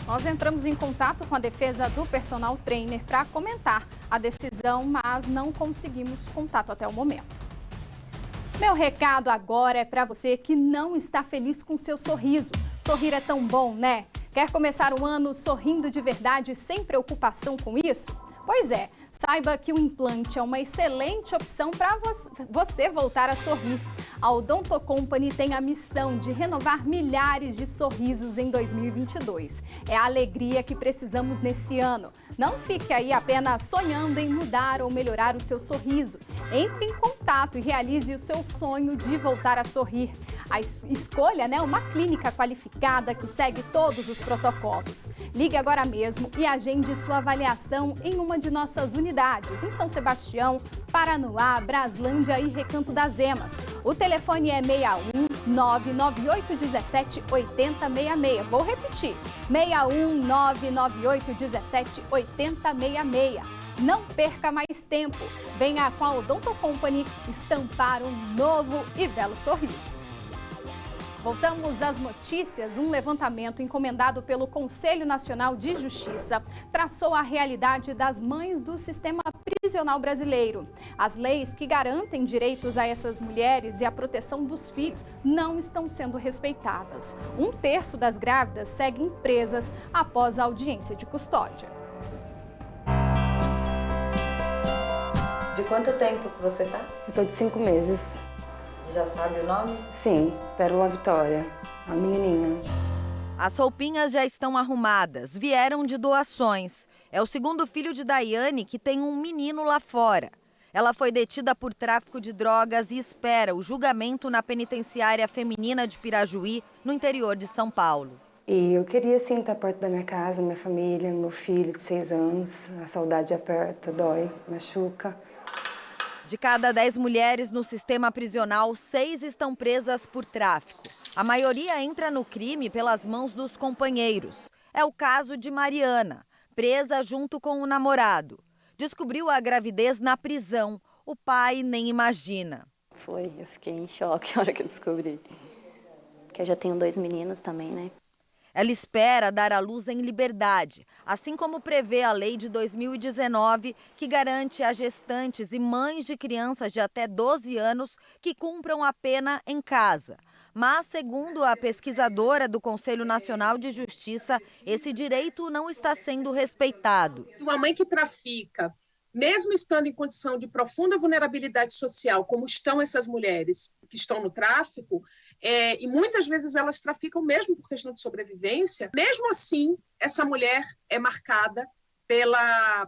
[SPEAKER 1] Nós entramos em contato com a defesa do personal trainer para comentar a decisão, mas não conseguimos contato até o momento. Meu recado agora é para você que não está feliz com seu sorriso. Sorrir é tão bom, né? Quer começar o ano sorrindo de verdade, sem preocupação com isso? Pois é, saiba que o implante é uma excelente opção para você voltar a sorrir. A Odonto Company tem a missão de renovar milhares de sorrisos em 2022. É a alegria que precisamos nesse ano. Não fique aí apenas sonhando em mudar ou melhorar o seu sorriso. Entre em contato e realize o seu sonho de voltar a sorrir. Escolha uma clínica qualificada que segue todos os protocolos. Ligue agora mesmo e agende sua avaliação em uma de nossas unidades, em São Sebastião, Paranoá, Braslândia e Recanto das Emas. O telefone é 61 998 17 80 66. Vou repetir, 61 998 17 80 66. Não perca mais tempo. Venha com a Odonto Company estampar um novo e belo sorriso. Voltamos às notícias. Um levantamento encomendado pelo Conselho Nacional de Justiça traçou a realidade das mães do sistema prisional brasileiro. As leis que garantem direitos a essas mulheres e a proteção dos filhos não estão sendo respeitadas. 1/3 das grávidas seguem presas após a audiência de custódia.
[SPEAKER 22] De quanto tempo que você tá?
[SPEAKER 23] Eu tô de 5 meses.
[SPEAKER 22] Já sabe o nome?
[SPEAKER 23] Sim, Pérola Vitória, a menininha.
[SPEAKER 24] As roupinhas já estão arrumadas, vieram de doações. É o segundo filho de Daiane, que tem um menino lá fora. Ela foi detida por tráfico de drogas e espera o julgamento na penitenciária feminina de Pirajuí, no interior de São Paulo.
[SPEAKER 23] E eu queria sim estar perto da minha casa, minha família, meu filho de 6 anos. A saudade aperta, dói, machuca.
[SPEAKER 24] De cada 10 mulheres no sistema prisional, 6 estão presas por tráfico. A maioria entra no crime pelas mãos dos companheiros. É o caso de Mariana, presa junto com o namorado. Descobriu a gravidez na prisão. O pai nem imagina.
[SPEAKER 15] Eu fiquei em choque na hora que eu descobri. Porque eu já tenho 2 meninos também, né?
[SPEAKER 24] Ela espera dar à luz em liberdade, assim como prevê a lei de 2019, que garante a gestantes e mães de crianças de até 12 anos que cumpram a pena em casa. Mas, segundo a pesquisadora do Conselho Nacional de Justiça, esse direito não está sendo respeitado.
[SPEAKER 2] Uma mãe que trafica, mesmo estando em condição de profunda vulnerabilidade social, como estão essas mulheres que estão no tráfico, e muitas vezes elas traficam mesmo por questão de sobrevivência, mesmo assim, essa mulher é marcada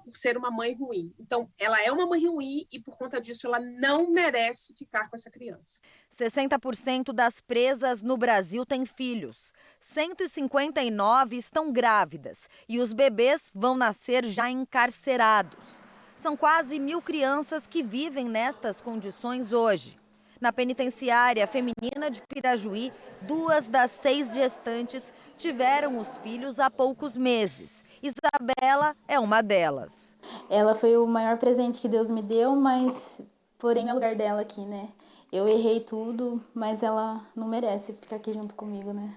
[SPEAKER 2] por ser uma mãe ruim. Então, ela é uma mãe ruim e, por conta disso, ela não merece ficar com essa criança.
[SPEAKER 24] 60% das presas no Brasil têm filhos. 159 estão grávidas e os bebês vão nascer já encarcerados. São quase 1.000 crianças que vivem nestas condições hoje. Na penitenciária feminina de Pirajuí, 2 das 6 gestantes tiveram os filhos há poucos meses. Isabela é uma delas.
[SPEAKER 3] Ela foi o maior presente que Deus me deu, mas porém é o lugar dela aqui, né? Eu errei tudo, mas ela não merece ficar aqui junto comigo, né?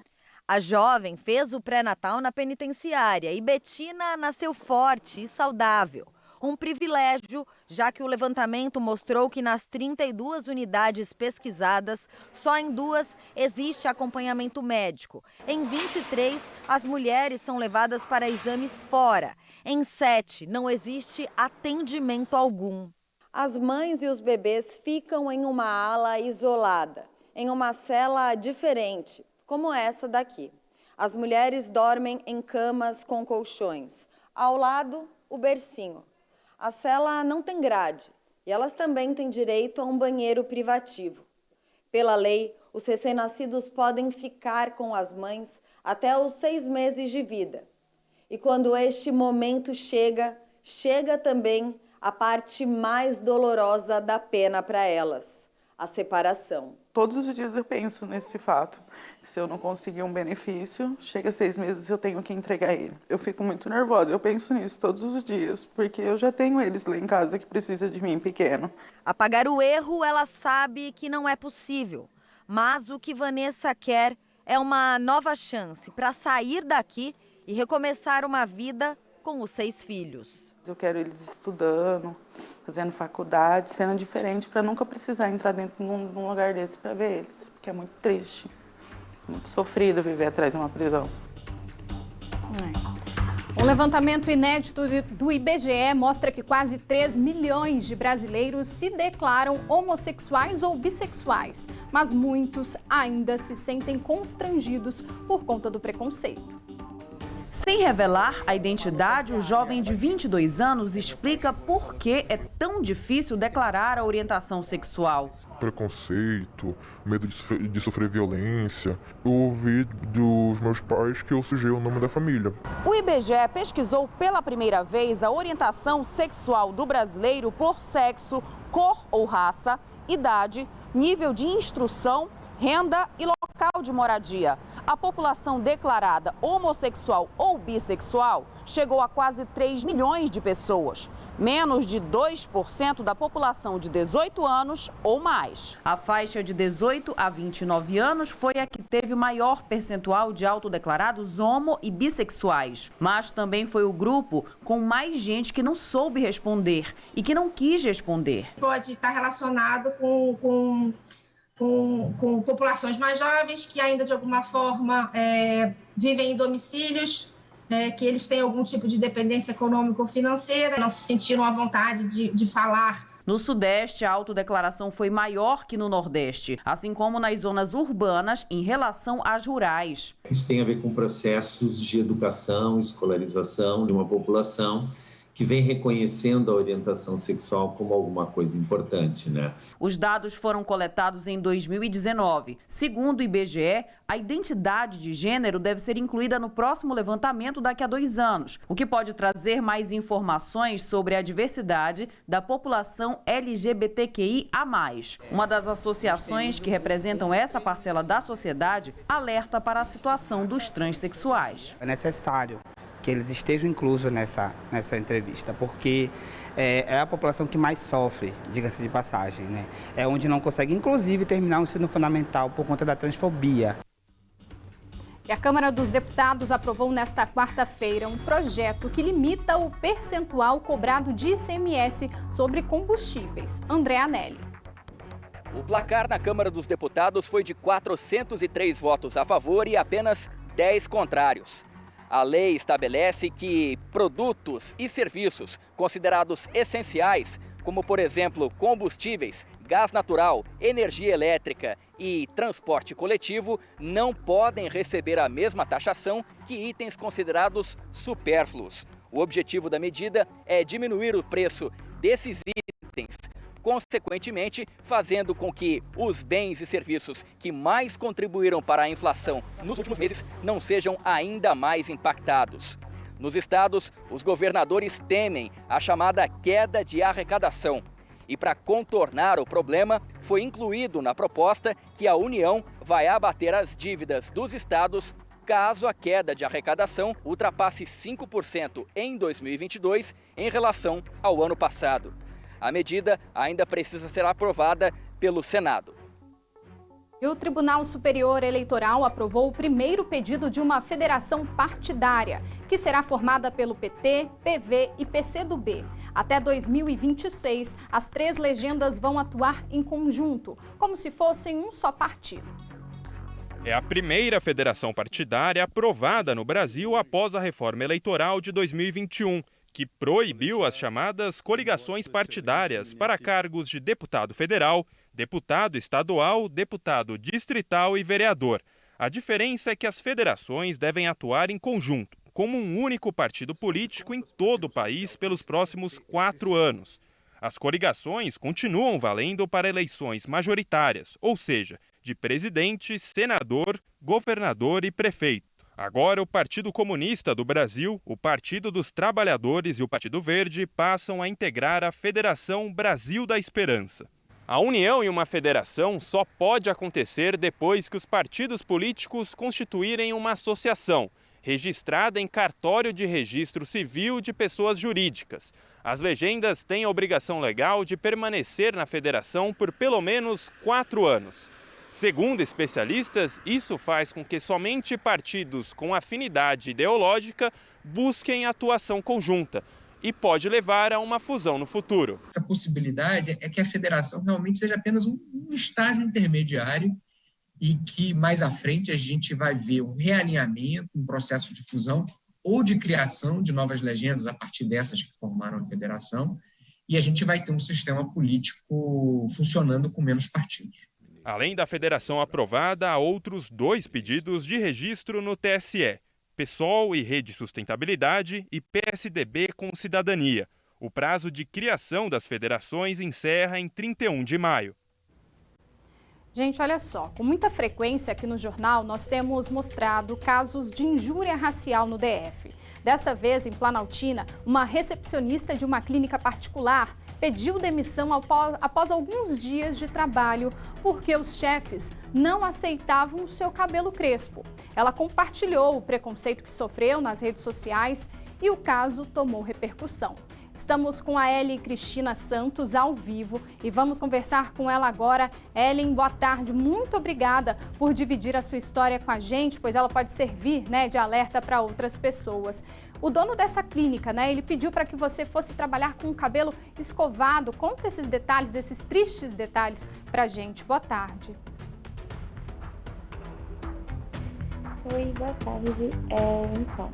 [SPEAKER 24] A jovem fez o pré-natal na penitenciária e Betina nasceu forte e saudável. Um privilégio, já que o levantamento mostrou que nas 32 unidades pesquisadas, só em 2 existe acompanhamento médico. Em 23, as mulheres são levadas para exames fora. Em 7, não existe atendimento algum. As mães e os bebês ficam em uma ala isolada, em uma cela diferente, como essa daqui. As mulheres dormem em camas com colchões. Ao lado, o bercinho. A cela não tem grade e elas também têm direito a um banheiro privativo. Pela lei, os recém-nascidos podem ficar com as mães até os 6 meses de vida. E quando este momento chega também a parte mais dolorosa da pena para elas, a separação.
[SPEAKER 6] Todos os dias eu penso nesse fato. Se eu não conseguir um benefício, chega 6 meses eu tenho que entregar ele. Eu fico muito nervosa, eu penso nisso todos os dias, porque eu já tenho eles lá em casa que precisam de mim pequeno.
[SPEAKER 24] Apagar o erro, ela sabe que não é possível. Mas o que Vanessa quer é uma nova chance para sair daqui e recomeçar uma vida com os 6 filhos.
[SPEAKER 6] Eu quero eles estudando, fazendo faculdade, sendo diferente, para nunca precisar entrar dentro de um lugar desse para ver eles. Porque é muito triste, muito sofrido viver atrás de uma prisão.
[SPEAKER 1] Um levantamento inédito do IBGE mostra que quase 3 milhões de brasileiros se declaram homossexuais ou bissexuais, mas muitos ainda se sentem constrangidos por conta do preconceito.
[SPEAKER 7] Sem revelar a identidade, o jovem de 22 anos explica por que é tão difícil declarar a orientação sexual.
[SPEAKER 25] Preconceito, medo de sofrer violência. Eu ouvi dos meus pais que eu sujei o nome da família.
[SPEAKER 7] O IBGE pesquisou pela primeira vez a orientação sexual do brasileiro por sexo, cor ou raça, idade, nível de instrução, renda e local de moradia. A população declarada homossexual ou bissexual chegou a quase 3 milhões de pessoas. Menos de 2% da população de 18 anos ou mais. A faixa de 18 a 29 anos foi a que teve o maior percentual de autodeclarados homo e bissexuais. Mas também foi o grupo com mais gente que não soube responder e que não quis responder.
[SPEAKER 26] Pode estar relacionado com populações mais jovens que ainda de alguma forma vivem em domicílios, que eles têm algum tipo de dependência econômica ou financeira, não se sentiram à vontade de falar.
[SPEAKER 7] No Sudeste, a autodeclaração foi maior que no Nordeste, assim como nas zonas urbanas em relação às rurais.
[SPEAKER 27] Isso tem a ver com processos de educação, escolarização de uma população que vem reconhecendo a orientação sexual como alguma coisa importante, né?
[SPEAKER 7] Os dados foram coletados em 2019. Segundo o IBGE, a identidade de gênero deve ser incluída no próximo levantamento daqui a 2 anos, o que pode trazer mais informações sobre a diversidade da população LGBTQIA+. Uma das associações que representam essa parcela da sociedade alerta para a situação dos transexuais.
[SPEAKER 28] É necessário que eles estejam inclusos nessa entrevista, porque é a população que mais sofre, diga-se de passagem, né? É onde não consegue, inclusive, terminar o ensino fundamental por conta da transfobia.
[SPEAKER 1] E a Câmara dos Deputados aprovou nesta quarta-feira um projeto que limita o percentual cobrado de ICMS sobre combustíveis. André Anelli.
[SPEAKER 5] O placar na Câmara dos Deputados foi de 403 votos a favor e apenas 10 contrários. A lei estabelece que produtos e serviços considerados essenciais, como por exemplo combustíveis, gás natural, energia elétrica e transporte coletivo, não podem receber a mesma taxação que itens considerados supérfluos. O objetivo da medida é diminuir o preço desses itens, consequentemente fazendo com que os bens e serviços que mais contribuíram para a inflação nos últimos meses não sejam ainda mais impactados. Nos estados, os governadores temem a chamada queda de arrecadação. E para contornar o problema, foi incluído na proposta que a União vai abater as dívidas dos estados caso a queda de arrecadação ultrapasse 5% em 2022 em relação ao ano passado. A medida ainda precisa ser aprovada pelo Senado.
[SPEAKER 1] E o Tribunal Superior Eleitoral aprovou o primeiro pedido de uma federação partidária, que será formada pelo PT, PV e PCdoB. Até 2026, as 3 legendas vão atuar em conjunto, como se fossem um só partido.
[SPEAKER 8] É a primeira federação partidária aprovada no Brasil após a reforma eleitoral de 2021, que proibiu as chamadas coligações partidárias para cargos de deputado federal, deputado estadual, deputado distrital e vereador. A diferença é que as federações devem atuar em conjunto, como um único partido político em todo o país pelos próximos 4 anos. As coligações continuam valendo para eleições majoritárias, ou seja, de presidente, senador, governador e prefeito. Agora, o Partido Comunista do Brasil, o Partido dos Trabalhadores e o Partido Verde passam a integrar a Federação Brasil da Esperança. A união em uma federação só pode acontecer depois que os partidos políticos constituírem uma associação, registrada em cartório de registro civil de pessoas jurídicas. As legendas têm a obrigação legal de permanecer na federação por pelo menos 4 anos. Segundo especialistas, isso faz com que somente partidos com afinidade ideológica busquem atuação conjunta e pode levar a uma fusão no futuro.
[SPEAKER 9] A possibilidade é que a federação realmente seja apenas um estágio intermediário e que mais à frente a gente vai ver um realinhamento, um processo de fusão ou de criação de novas legendas a partir dessas que formaram a federação, e a gente vai ter um sistema político funcionando com menos partidos.
[SPEAKER 8] Além da federação aprovada, há outros 2 pedidos de registro no TSE. PSOL e Rede Sustentabilidade e PSDB com Cidadania. O prazo de criação das federações encerra em 31 de maio.
[SPEAKER 1] Gente, olha só, com muita frequência aqui no jornal nós temos mostrado casos de injúria racial no DF. Desta vez, em Planaltina, uma recepcionista de uma clínica particular pediu demissão após alguns dias de trabalho porque os chefes não aceitavam o seu cabelo crespo. Ela compartilhou o preconceito que sofreu nas redes sociais e o caso tomou repercussão. Estamos com a Ellen Cristina Santos ao vivo e vamos conversar com ela agora. Ellen, boa tarde. Muito obrigada por dividir a sua história com a gente, pois ela pode servir, de alerta para outras pessoas. O dono dessa clínica, ele pediu para que você fosse trabalhar com o cabelo escovado. Conta esses detalhes, esses tristes detalhes para a gente. Boa tarde.
[SPEAKER 10] Oi, boa tarde. Então,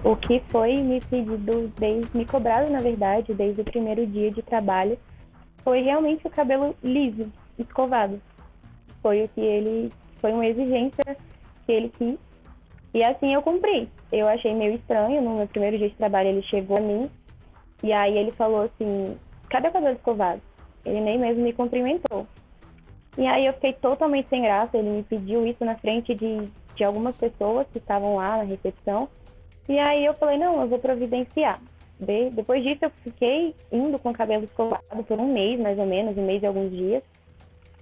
[SPEAKER 10] o que foi me pedido, me cobrado, na verdade, desde o primeiro dia de trabalho, foi realmente o cabelo liso, escovado. Foi uma exigência que ele quis. E assim eu cumpri. Eu achei meio estranho, no meu primeiro dia de trabalho ele chegou a mim, e aí ele falou assim, cadê o cabelo escovado? Ele nem mesmo me cumprimentou. E aí eu fiquei totalmente sem graça, ele me pediu isso na frente de algumas pessoas que estavam lá na recepção. E aí eu falei, não, eu vou providenciar. Depois disso eu fiquei indo com o cabelo escovado por um mês, mais ou menos, um mês e alguns dias.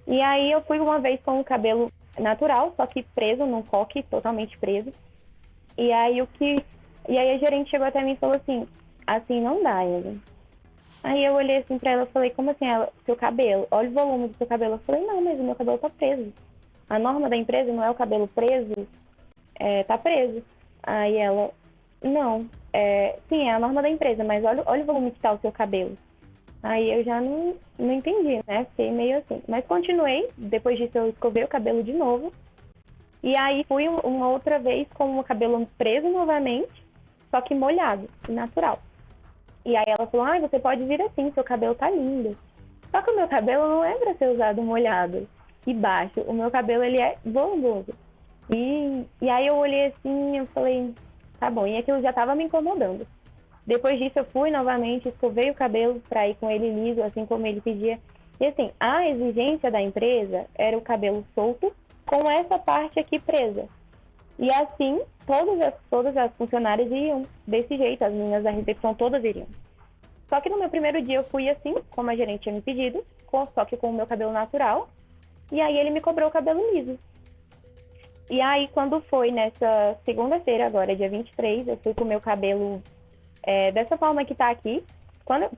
[SPEAKER 10] E aí eu fui uma vez com o cabelo natural, só que preso, num coque, totalmente preso. E aí a gerente chegou até mim e falou assim não dá, Ellen. Aí eu olhei assim pra ela e falei, como assim, seu cabelo? Olha o volume do seu cabelo. Eu falei, não, mas o meu cabelo tá preso. A norma da empresa não é o cabelo preso tá preso. Aí ela, não, sim, é a norma da empresa, mas olha o volume que tá o seu cabelo. Aí eu já não entendi, né? Fiquei meio assim. Mas continuei, depois disso eu escovei o cabelo de novo. E aí fui uma outra vez com o cabelo preso novamente, só que molhado, natural. E aí ela falou, você pode vir assim, seu cabelo tá lindo. Só que o meu cabelo não é pra ser usado molhado e baixo. O meu cabelo, ele é volumoso. E aí eu olhei assim, eu falei, tá bom. E aquilo já tava me incomodando. Depois disso eu fui novamente, escovei o cabelo pra ir com ele liso, assim como ele pedia. E assim, a exigência da empresa era o cabelo solto com essa parte aqui presa. E assim, todas as funcionárias iam desse jeito, as meninas da recepção todas iriam. Só que no meu primeiro dia eu fui assim, como a gerente tinha me pedido, só que com o meu cabelo natural. E aí ele me cobrou o cabelo liso. E aí quando foi nessa segunda-feira agora, dia 23, eu fui com o meu cabelo dessa forma que tá aqui.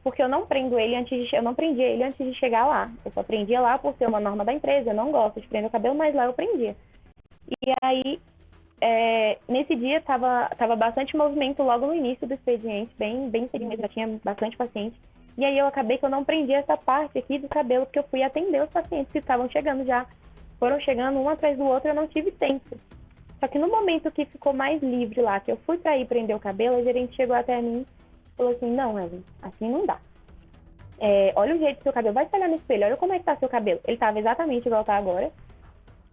[SPEAKER 10] Porque eu não prendo ele eu não prendia ele antes de chegar lá. Eu só prendia lá por ser uma norma da empresa. Eu não gosto de prender o cabelo, mas lá eu prendia. E aí, nesse dia, tava bastante movimento logo no início do expediente, bem cedinho, já tinha bastante paciente. E aí eu acabei que eu não prendi essa parte aqui do cabelo, porque eu fui atender os pacientes que estavam chegando já. Foram chegando um atrás do outro, eu não tive tempo. Só que no momento que ficou mais livre lá, que eu fui pra ir prender o cabelo, a gerente chegou até mim e falou assim, não, Ellen, assim não dá. Olha o jeito do seu cabelo, vai se olhar no espelho, olha como é que tá seu cabelo. Ele tava exatamente igual tá agora.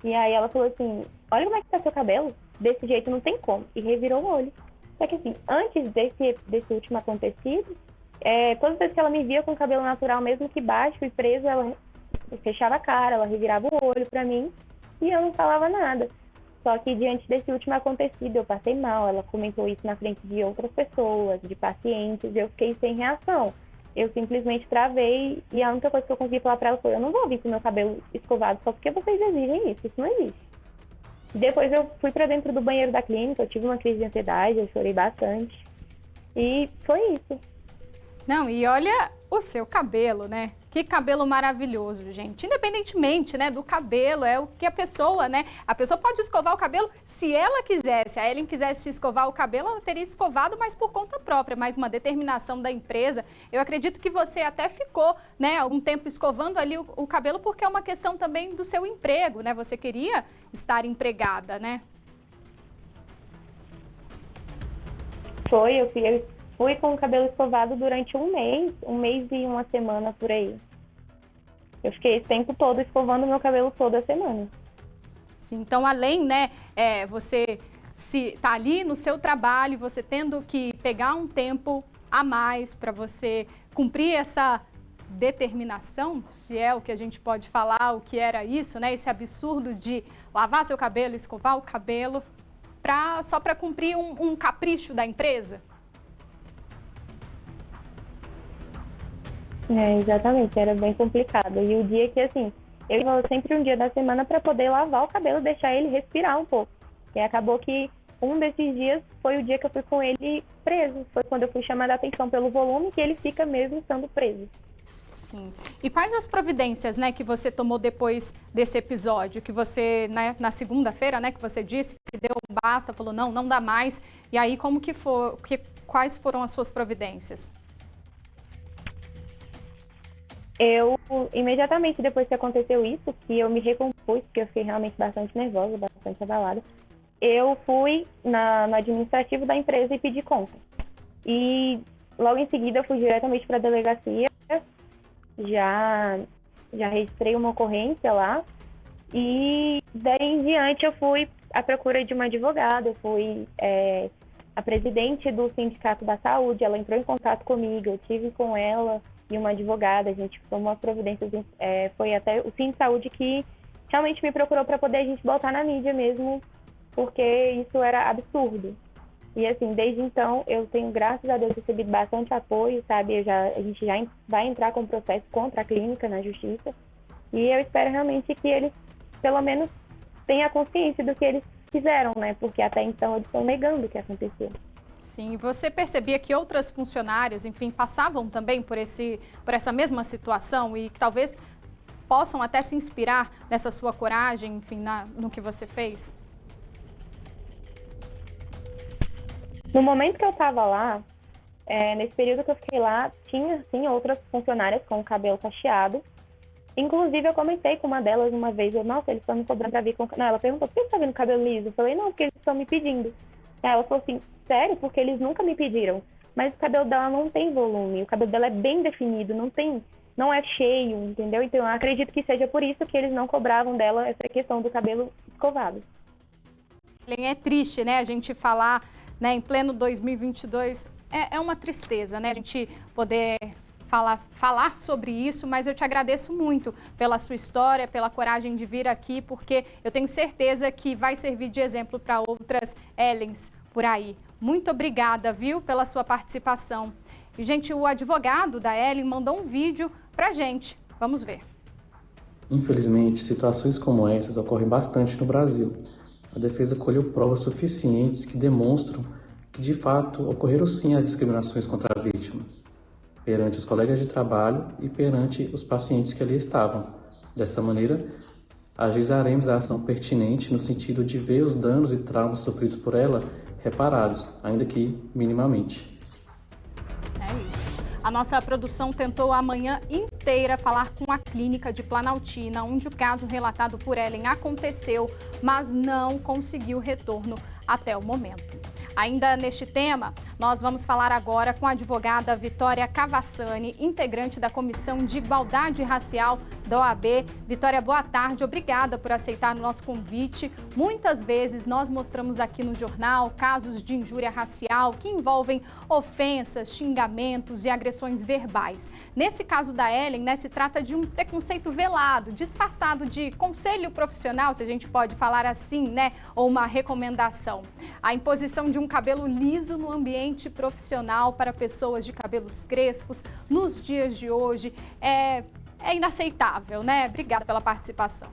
[SPEAKER 10] E aí ela falou assim, olha como é que tá seu cabelo, desse jeito não tem como. E revirou o olho. Só que assim, antes desse último acontecido, todas as vezes que ela me via com o cabelo natural, mesmo que baixo e preso, ela fechava a cara, ela revirava o olho pra mim e eu não falava nada. Só que diante desse último acontecido, eu passei mal, ela comentou isso na frente de outras pessoas, de pacientes, eu fiquei sem reação. Eu simplesmente travei e a única coisa que eu consegui falar pra ela foi, eu não vou vir com meu cabelo escovado só porque vocês exigem isso não existe. Depois eu fui pra dentro do banheiro da clínica, eu tive uma crise de ansiedade, eu chorei bastante e foi isso.
[SPEAKER 1] Não, e olha o seu cabelo, né? Que cabelo maravilhoso, gente. Independentemente, né, do cabelo, é o que a pessoa, né? A pessoa pode escovar o cabelo se ela quiser. Se a Ellen quisesse escovar o cabelo, ela teria escovado, mas por conta própria. Mas uma determinação da empresa. Eu acredito que você até ficou, né, algum tempo escovando ali o cabelo, porque é uma questão também do seu emprego, né? Você queria estar empregada, né?
[SPEAKER 10] Eu fui com o cabelo escovado durante um mês e uma semana por aí. Eu fiquei esse tempo todo escovando meu cabelo toda semana.
[SPEAKER 1] Sim, então além, né, você tá ali no seu trabalho, você tendo que pegar um tempo a mais para você cumprir essa determinação, se é o que a gente pode falar, o que era isso, né, esse absurdo de lavar seu cabelo, escovar o cabelo, só para cumprir um capricho da empresa?
[SPEAKER 10] Exatamente, era bem complicado. E o dia que, assim, eu ia sempre um dia da semana para poder lavar o cabelo, deixar ele respirar um pouco. E acabou que um desses dias foi o dia que eu fui com ele preso. Foi quando eu fui chamar a atenção pelo volume que ele fica mesmo estando preso.
[SPEAKER 1] Sim. E quais as providências, né, que você tomou depois desse episódio? Que você, né, na segunda-feira, né, que você disse que deu um basta, falou não dá mais. E aí, como que foi? Quais foram as suas providências?
[SPEAKER 10] Eu, imediatamente depois que aconteceu isso, que eu me recompus, porque eu fiquei realmente bastante nervosa, bastante abalada, eu fui no administrativo da empresa e pedi conta. E logo em seguida eu fui diretamente para a delegacia, já registrei uma ocorrência lá, e daí em diante eu fui à procura de uma advogada, eu fui a presidente do Sindicato da Saúde, ela entrou em contato comigo, eu tive com ela e uma advogada, a gente tomou as providências, foi até o Sim de Saúde que realmente me procurou para poder a gente botar na mídia mesmo, porque isso era absurdo. E assim, desde então, eu tenho, graças a Deus, recebido bastante apoio, sabe? A gente já vai entrar com processo contra a clínica na justiça, e eu espero realmente que eles, pelo menos, tenham consciência do que eles fizeram, né? Porque até então eles estão negando o que aconteceu.
[SPEAKER 1] Sim, você percebia que outras funcionárias, enfim, passavam também por essa mesma situação e que talvez possam até se inspirar nessa sua coragem, enfim, no que você fez?
[SPEAKER 10] No momento que eu estava lá, nesse período que eu fiquei lá, tinha, sim, outras funcionárias com o cabelo cacheado. Inclusive, eu comentei com uma delas uma vez, nossa, eles estão me cobrando pra vir com... Não, ela perguntou, por que você tá vindo com cabelo liso? Eu falei, não, porque eles estão me pedindo. Aí ela falou assim, sério? Porque eles nunca me pediram. Mas o cabelo dela não tem volume, o cabelo dela é bem definido, não é cheio, entendeu? Então, eu acredito que seja por isso que eles não cobravam dela essa questão do cabelo escovado.
[SPEAKER 1] É triste, né, a gente falar, né, em pleno 2022, é uma tristeza, né, a gente poder falar sobre isso, mas eu te agradeço muito pela sua história, pela coragem de vir aqui, porque eu tenho certeza que vai servir de exemplo para outras Ellens por aí. Muito obrigada, viu, pela sua participação. E, gente, o advogado da Ellen mandou um vídeo pra gente. Vamos ver.
[SPEAKER 4] Infelizmente, situações como essas ocorrem bastante no Brasil. A defesa colheu provas suficientes que demonstram que, de fato, ocorreram sim as discriminações contra a vítima, perante os colegas de trabalho e perante os pacientes que ali estavam. Dessa maneira, ajuizaremos a ação pertinente no sentido de ver os danos e traumas sofridos por ela reparados, ainda que minimamente.
[SPEAKER 1] É isso. A nossa produção tentou a manhã inteira falar com a clínica de Planaltina, onde o caso relatado por Ellen aconteceu, mas não conseguiu retorno até o momento. Ainda neste tema, nós vamos falar agora com a advogada Vitória Cavassani, integrante da Comissão de Igualdade Racial da OAB. Vitória, boa tarde. Obrigada por aceitar o nosso convite. Muitas vezes nós mostramos aqui no jornal casos de injúria racial que envolvem ofensas, xingamentos e agressões verbais. Nesse caso da Ellen, né, se trata de um preconceito velado, disfarçado de conselho profissional, se a gente pode falar assim, né, ou uma recomendação. A imposição de um cabelo liso no ambiente profissional para pessoas de cabelos crespos nos dias de hoje é inaceitável, né? Obrigada pela participação.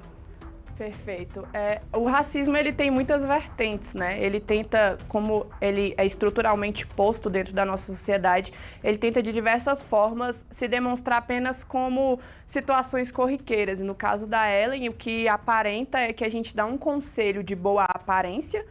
[SPEAKER 11] Perfeito. O racismo, ele tem muitas vertentes, né? Ele tenta, como ele é estruturalmente posto dentro da nossa sociedade, ele tenta de diversas formas se demonstrar apenas como situações corriqueiras. E no caso da Ellen, o que aparenta é que a gente dá um conselho de boa aparência,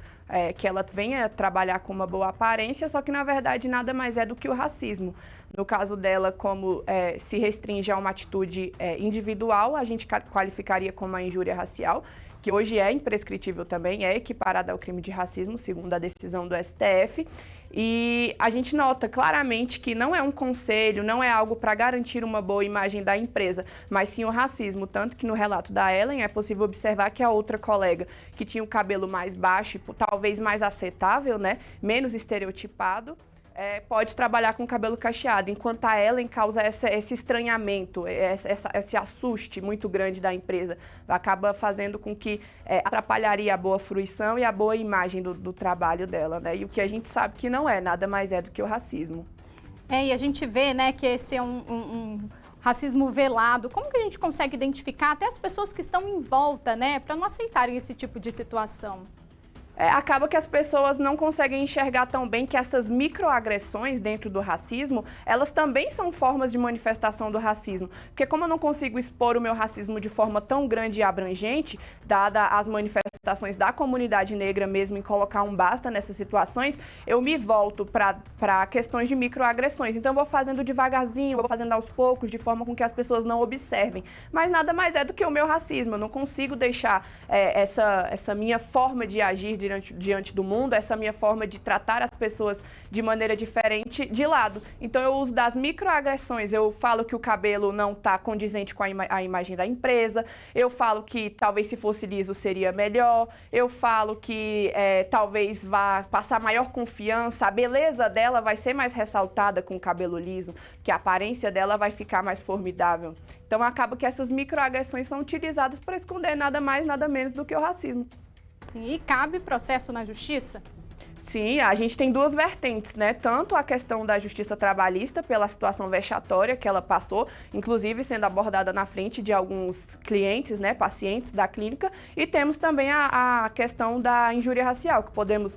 [SPEAKER 11] que ela venha trabalhar com uma boa aparência, só que na verdade nada mais é do que o racismo. No caso dela, como se restringe a uma atitude individual, a gente qualificaria como uma injúria racial, que hoje é imprescritível também, é equiparada ao crime de racismo, segundo a decisão do STF. E a gente nota claramente que não é um conselho, não é algo para garantir uma boa imagem da empresa, mas sim o racismo. Tanto que no relato da Ellen é possível observar que a outra colega, que tinha o cabelo mais baixo, talvez mais aceitável, né, menos estereotipado, pode trabalhar com cabelo cacheado, enquanto a Ellen causa esse estranhamento, esse assuste muito grande da empresa, acaba fazendo com que atrapalharia a boa fruição e a boa imagem do trabalho dela, né? E o que a gente sabe que não é, nada mais é do que o racismo.
[SPEAKER 1] E a gente vê, né, que esse é um racismo velado. Como que a gente consegue identificar até as pessoas que estão em volta, né, para não aceitarem esse tipo de situação?
[SPEAKER 11] Acaba que as pessoas não conseguem enxergar tão bem que essas microagressões dentro do racismo, elas também são formas de manifestação do racismo. Porque como eu não consigo expor o meu racismo de forma tão grande e abrangente, dada as manifestações da comunidade negra mesmo em colocar um basta nessas situações, eu me volto para questões de microagressões. Então eu vou fazendo devagarzinho, vou fazendo aos poucos, de forma com que as pessoas não observem. Mas nada mais é do que o meu racismo. Eu não consigo deixar essa minha forma de agir diante do mundo, essa minha forma de tratar as pessoas de maneira diferente de lado. Então eu uso das microagressões, eu falo que o cabelo não está condizente com a imagem da empresa, eu falo que talvez se fosse liso seria melhor, eu falo que talvez vá passar maior confiança, a beleza dela vai ser mais ressaltada com o cabelo liso, que a aparência dela vai ficar mais formidável. Então acaba que essas microagressões são utilizadas para esconder nada mais, nada menos do que o racismo.
[SPEAKER 1] Sim, e cabe processo na justiça?
[SPEAKER 11] Sim, a gente tem duas vertentes, né? Tanto a questão da justiça trabalhista, pela situação vexatória que ela passou, inclusive sendo abordada na frente de alguns clientes, né, pacientes da clínica, e temos também a questão da injúria racial, que podemos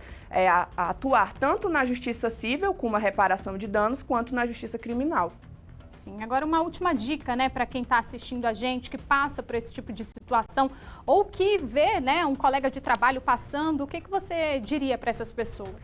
[SPEAKER 11] atuar tanto na justiça civil, com uma reparação de danos, quanto na justiça criminal.
[SPEAKER 1] Sim, agora uma última dica, né, para quem está assistindo a gente, que passa por esse tipo de situação ou que vê, né, um colega de trabalho passando, o que você diria para essas pessoas?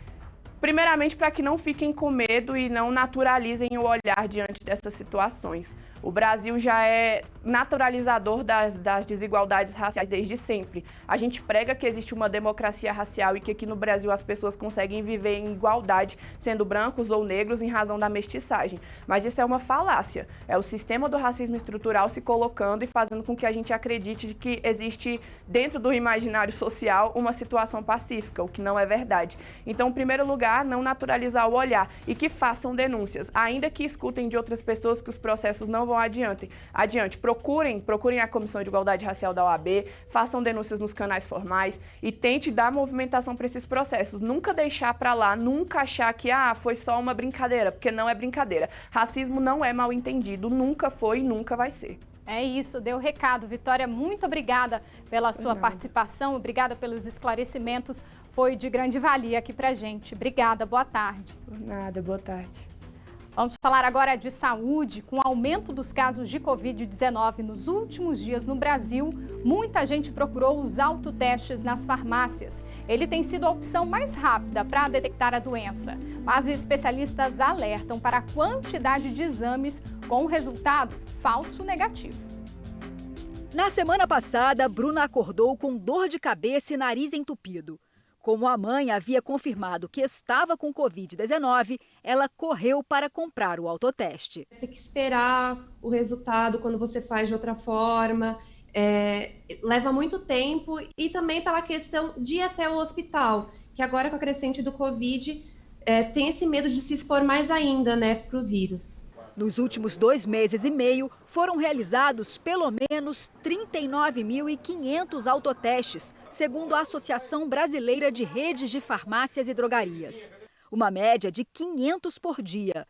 [SPEAKER 11] Primeiramente, para que não fiquem com medo e não naturalizem o olhar diante dessas situações. O Brasil já é naturalizador das desigualdades raciais desde sempre. A gente prega que existe uma democracia racial e que aqui no Brasil as pessoas conseguem viver em igualdade, sendo brancos ou negros, em razão da mestiçagem. Mas isso é uma falácia. É o sistema do racismo estrutural se colocando e fazendo com que a gente acredite de que existe, dentro do imaginário social, uma situação pacífica, o que não é verdade. Então, em primeiro lugar, não naturalizar o olhar e que façam denúncias, ainda que escutem de outras pessoas que os processos não vão adiante. Procurem a Comissão de Igualdade Racial da OAB, façam denúncias nos canais formais e tente dar movimentação para esses processos. Nunca deixar para lá, nunca achar que foi só uma brincadeira, porque não é brincadeira. Racismo não é mal entendido, nunca foi e nunca vai ser.
[SPEAKER 1] É isso, deu o recado. Vitória, muito obrigada pela sua participação, obrigada pelos esclarecimentos, foi de grande valia aqui pra gente. Obrigada, boa tarde.
[SPEAKER 11] Por nada, boa tarde.
[SPEAKER 1] Vamos falar agora de saúde. Com o aumento dos casos de Covid-19 nos últimos dias no Brasil, muita gente procurou os autotestes nas farmácias. Ele tem sido a opção mais rápida para detectar a doença, mas especialistas alertam para a quantidade de exames com resultado falso negativo.
[SPEAKER 12] Na semana passada, Bruna acordou com dor de cabeça e nariz entupido. Como a mãe havia confirmado que estava com Covid-19, ela correu para comprar o autoteste.
[SPEAKER 13] Tem que esperar o resultado quando você faz de outra forma, leva muito tempo e também pela questão de ir até o hospital, que agora com a crescente do Covid tem esse medo de se expor mais ainda, para o vírus.
[SPEAKER 12] Nos últimos 2 meses e meio, foram realizados pelo menos 39.500 autotestes, segundo a Associação Brasileira de Redes de Farmácias e Drogarias. Uma média de 500 por dia.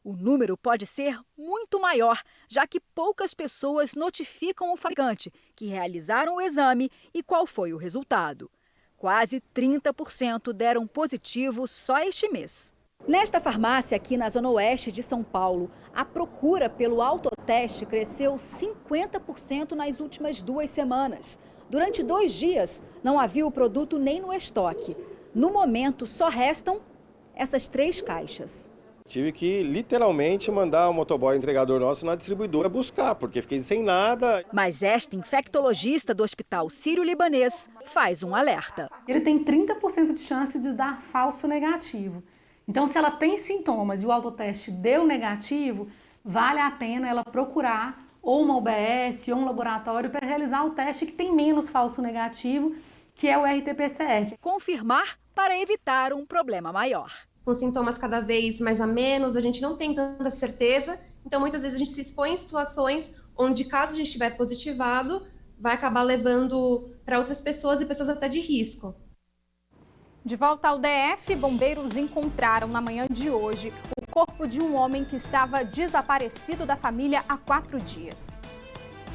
[SPEAKER 12] O número pode ser muito maior, já que poucas pessoas notificam o fabricante que realizaram o exame e qual foi o resultado. Quase 30% deram positivo só este mês. Nesta farmácia aqui na Zona Oeste de São Paulo, a procura pelo autoteste cresceu 50% nas últimas 2 semanas. Durante 2 dias, não havia o produto nem no estoque. No momento, só restam essas 3 caixas.
[SPEAKER 14] Tive que, literalmente, mandar o motoboy entregador nosso na distribuidora buscar, porque fiquei sem nada.
[SPEAKER 12] Mas esta infectologista do Hospital Sírio-Libanês faz um alerta.
[SPEAKER 16] Ele tem 30% de chance de dar falso negativo. Então, se ela tem sintomas e o autoteste deu negativo, vale a pena ela procurar ou uma UBS ou um laboratório para realizar o teste que tem menos falso negativo, que é o RT-PCR.
[SPEAKER 12] Confirmar para evitar um problema maior.
[SPEAKER 13] Com sintomas cada vez mais a menos, a gente não tem tanta certeza, então muitas vezes a gente se expõe em situações onde, caso a gente estiver positivado, vai acabar levando para outras pessoas e pessoas até de risco.
[SPEAKER 1] De volta ao DF, bombeiros encontraram na manhã de hoje o corpo de um homem que estava desaparecido da família há 4 dias.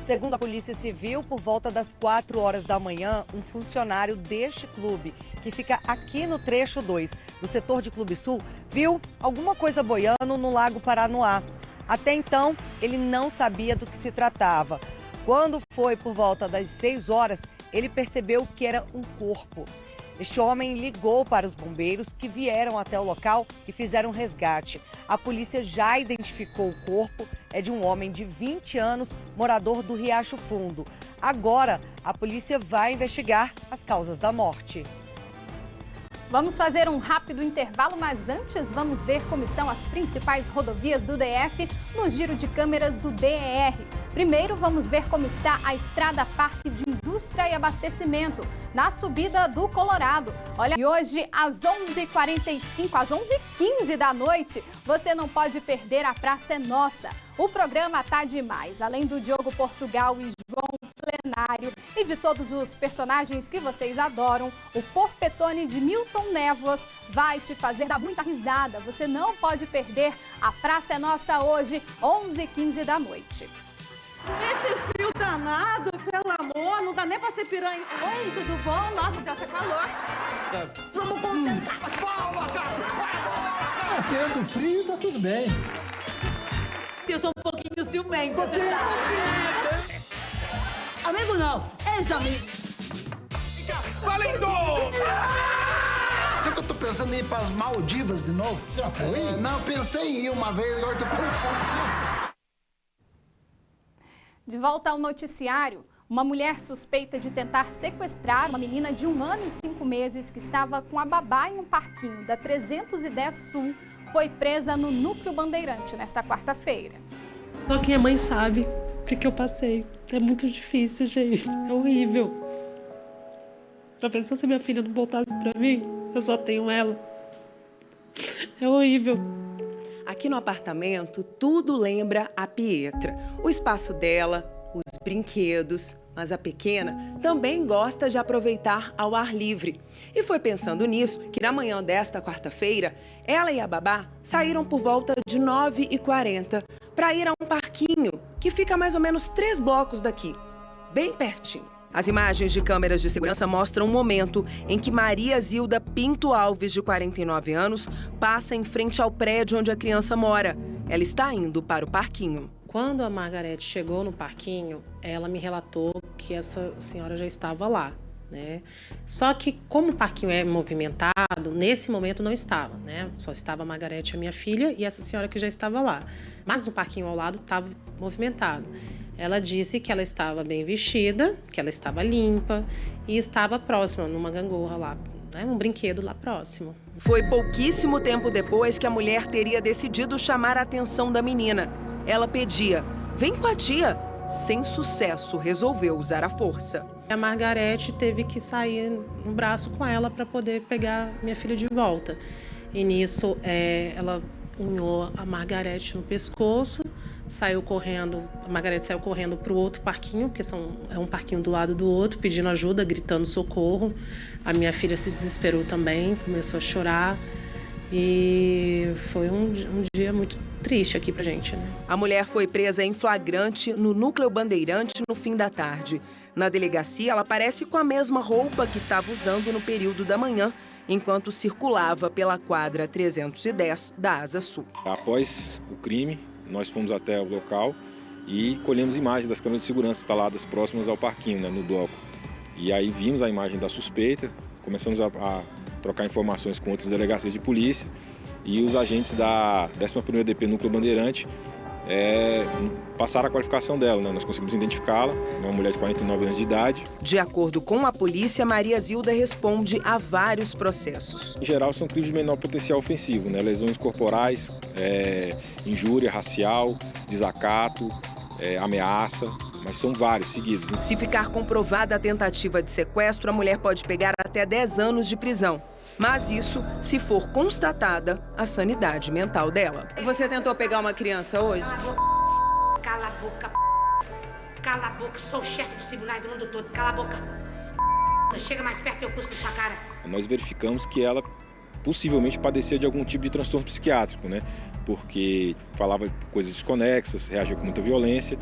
[SPEAKER 17] Segundo a Polícia Civil, por volta das 4 horas da manhã, um funcionário deste clube, que fica aqui no trecho 2 do setor de Clube Sul, viu alguma coisa boiando no Lago Paranoá. Até então, ele não sabia do que se tratava. Quando foi por volta das 6 horas, ele percebeu que era um corpo. Este homem ligou para os bombeiros, que vieram até o local e fizeram um resgate. A polícia já identificou o corpo, é de um homem de 20 anos, morador do Riacho Fundo. Agora, a polícia vai investigar as causas da morte.
[SPEAKER 1] Vamos fazer um rápido intervalo, mas antes vamos ver como estão as principais rodovias do DF no giro de câmeras do DER. Primeiro, vamos ver como está a Estrada Parque de Indústria e Abastecimento, na subida do Colorado. Olha, e hoje, às 11h45, às 11h15 da noite, você não pode perder a Praça é Nossa. O programa tá demais. Além do Diogo Portugal e João Plenário e de todos os personagens que vocês adoram, o Porpetone de Milton Névoas vai te fazer dar muita risada. Você não pode perder a Praça é Nossa hoje, 11h15 da noite.
[SPEAKER 18] Esse frio danado, pelo amor, não dá nem pra ser piranha. Oi, tudo bom? Nossa, tá calor. Vamos concentrar.
[SPEAKER 19] Tirando o frio, tá tudo bem.
[SPEAKER 18] Eu sou um pouquinho ciumento, você sabe. Amigo não, ex-amigo.
[SPEAKER 19] Valendo! Sabe o que eu tô pensando em ir para as Maldivas de novo. Já foi? Não, pensei em ir uma vez, agora tô pensando.
[SPEAKER 1] De volta ao noticiário, uma mulher suspeita de tentar sequestrar uma menina de 1 ano e 5 meses que estava com a babá em um parquinho da 310 Sul foi presa no Núcleo Bandeirante nesta quarta-feira.
[SPEAKER 2] Só quem é mãe sabe o que eu passei. É muito difícil, gente. É horrível. Já pensou se minha filha não voltasse pra mim? Eu só tenho ela. É horrível.
[SPEAKER 3] Aqui no apartamento, tudo lembra a Pietra. O espaço dela, os brinquedos, mas a pequena também gosta de aproveitar ao ar livre. E foi pensando nisso que na manhã desta quarta-feira, ela e a babá saíram por volta de 9h40 para ir a um parquinho que fica a mais ou menos 3 blocos daqui, bem pertinho. As imagens de câmeras de segurança mostram um momento em que Maria Zilda Pinto Alves, de 49 anos, passa em frente ao prédio onde a criança mora. Ela está indo para o parquinho.
[SPEAKER 2] Quando a Margarete chegou no parquinho, ela me relatou que essa senhora já estava lá, né? Só que como o parquinho é movimentado, nesse momento não estava, né? Só estava a Margarete, a minha filha, e essa senhora que já estava lá. Mas o parquinho ao lado estava movimentado. Ela disse que ela estava bem vestida, que ela estava limpa e estava próxima, numa gangorra lá, né? Um brinquedo lá próximo.
[SPEAKER 3] Foi pouquíssimo tempo depois que a mulher teria decidido chamar a atenção da menina. Ela pedia, vem com a tia. Sem sucesso, resolveu usar a força.
[SPEAKER 2] A Margarete teve que sair no braço com ela para poder pegar minha filha de volta. E nisso, ela unhou a Margarete no pescoço, saiu correndo, a Margarete saiu correndo para o outro parquinho, porque é um parquinho do lado do outro, pedindo ajuda, gritando socorro. A minha filha se desesperou também, começou a chorar. E foi um dia muito triste aqui pra gente, né?
[SPEAKER 3] A mulher foi presa em flagrante no Núcleo Bandeirante no fim da tarde. Na delegacia, ela aparece com a mesma roupa que estava usando no período da manhã, enquanto circulava pela quadra 310 da Asa Sul.
[SPEAKER 15] Após o crime, nós fomos até o local e colhemos imagens das câmeras de segurança instaladas próximas ao parquinho, né, no bloco. E aí vimos a imagem da suspeita, começamos a trocar informações com outras delegacias de polícia e os agentes da 11ª DP Núcleo Bandeirante passaram a qualificação dela, né? Nós conseguimos identificá-la, uma mulher de 49 anos de idade.
[SPEAKER 3] De acordo com a polícia, Maria Zilda responde a vários processos.
[SPEAKER 15] Em geral, são crimes de menor potencial ofensivo, né? Lesões corporais, injúria racial, desacato, ameaça, mas são vários seguidos.
[SPEAKER 3] Se ficar comprovada a tentativa de sequestro, a mulher pode pegar até 10 anos de prisão. Mas isso se for constatada a sanidade mental dela. Você tentou pegar uma criança hoje?
[SPEAKER 20] Cala a boca, cala a boca, sou o chefe dos tribunais do mundo todo, cala a boca. Chega mais perto e eu cusco sua cara.
[SPEAKER 15] Nós verificamos que ela possivelmente padecia de algum tipo de transtorno psiquiátrico, né? Porque falava coisas desconexas, reagia com muita violência.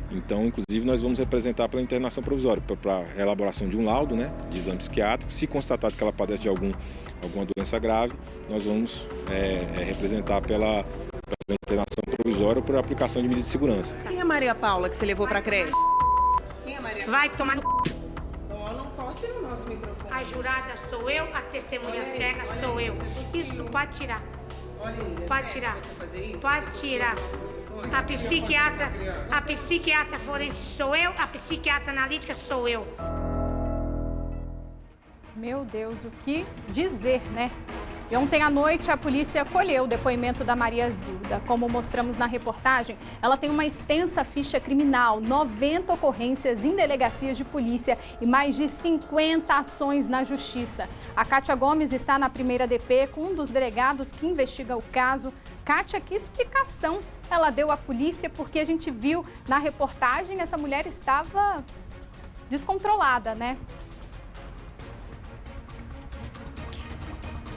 [SPEAKER 15] Então, inclusive, nós vamos representar pela internação provisória, para a elaboração de um laudo, né, de exame psiquiátrico. Se constatado que ela padece de alguma doença grave, nós vamos representar pela internação provisória ou por aplicação de medidas de segurança.
[SPEAKER 3] Quem é Maria Paula que você levou para a creche? Quem é Maria Paula?
[SPEAKER 20] Vai tomar no...
[SPEAKER 3] Não cospe no nosso microfone.
[SPEAKER 20] A jurada sou eu, a testemunha cega sou eu. Isso, pode tirar. Pode tirar. Pode tirar. A psiquiatra forense sou eu, a psiquiatra analítica sou eu.
[SPEAKER 1] Meu Deus, o que dizer, né? E ontem à noite, a polícia colheu o depoimento da Maria Zilda. Como mostramos na reportagem, ela tem uma extensa ficha criminal, 90 ocorrências em delegacias de polícia e mais de 50 ações na justiça. A Kátia Gomes está na 1ª DP com um dos delegados que investiga o caso. Kátia, que explicação ela deu à polícia? Porque a gente viu na reportagem, essa mulher estava descontrolada, né?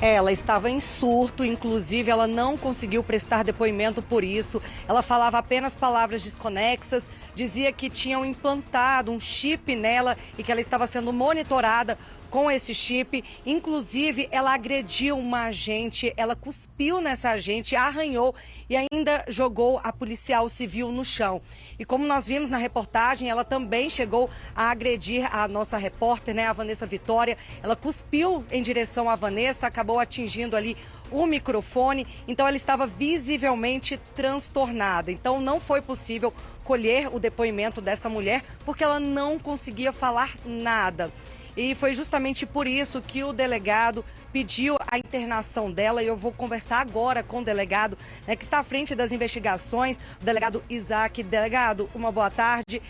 [SPEAKER 17] Ela estava em surto, inclusive ela não conseguiu prestar depoimento por isso. Ela falava apenas palavras desconexas, dizia que tinham implantado um chip nela e que ela estava sendo monitorada com esse chip. Inclusive, ela agrediu uma agente, ela cuspiu nessa agente, arranhou e ainda jogou a policial civil no chão. E como nós vimos na reportagem, ela também chegou a agredir a nossa repórter, né, a Vanessa Vitória. Ela cuspiu em direção à Vanessa, acabou acabou atingindo ali o microfone, então ela estava visivelmente transtornada. Então não foi possível colher o depoimento dessa mulher porque ela não conseguia falar nada. E foi justamente por isso que o delegado pediu a internação dela, e eu vou conversar agora com o delegado, né, que está à frente das investigações, o delegado Isaac. Delegado, uma boa tarde.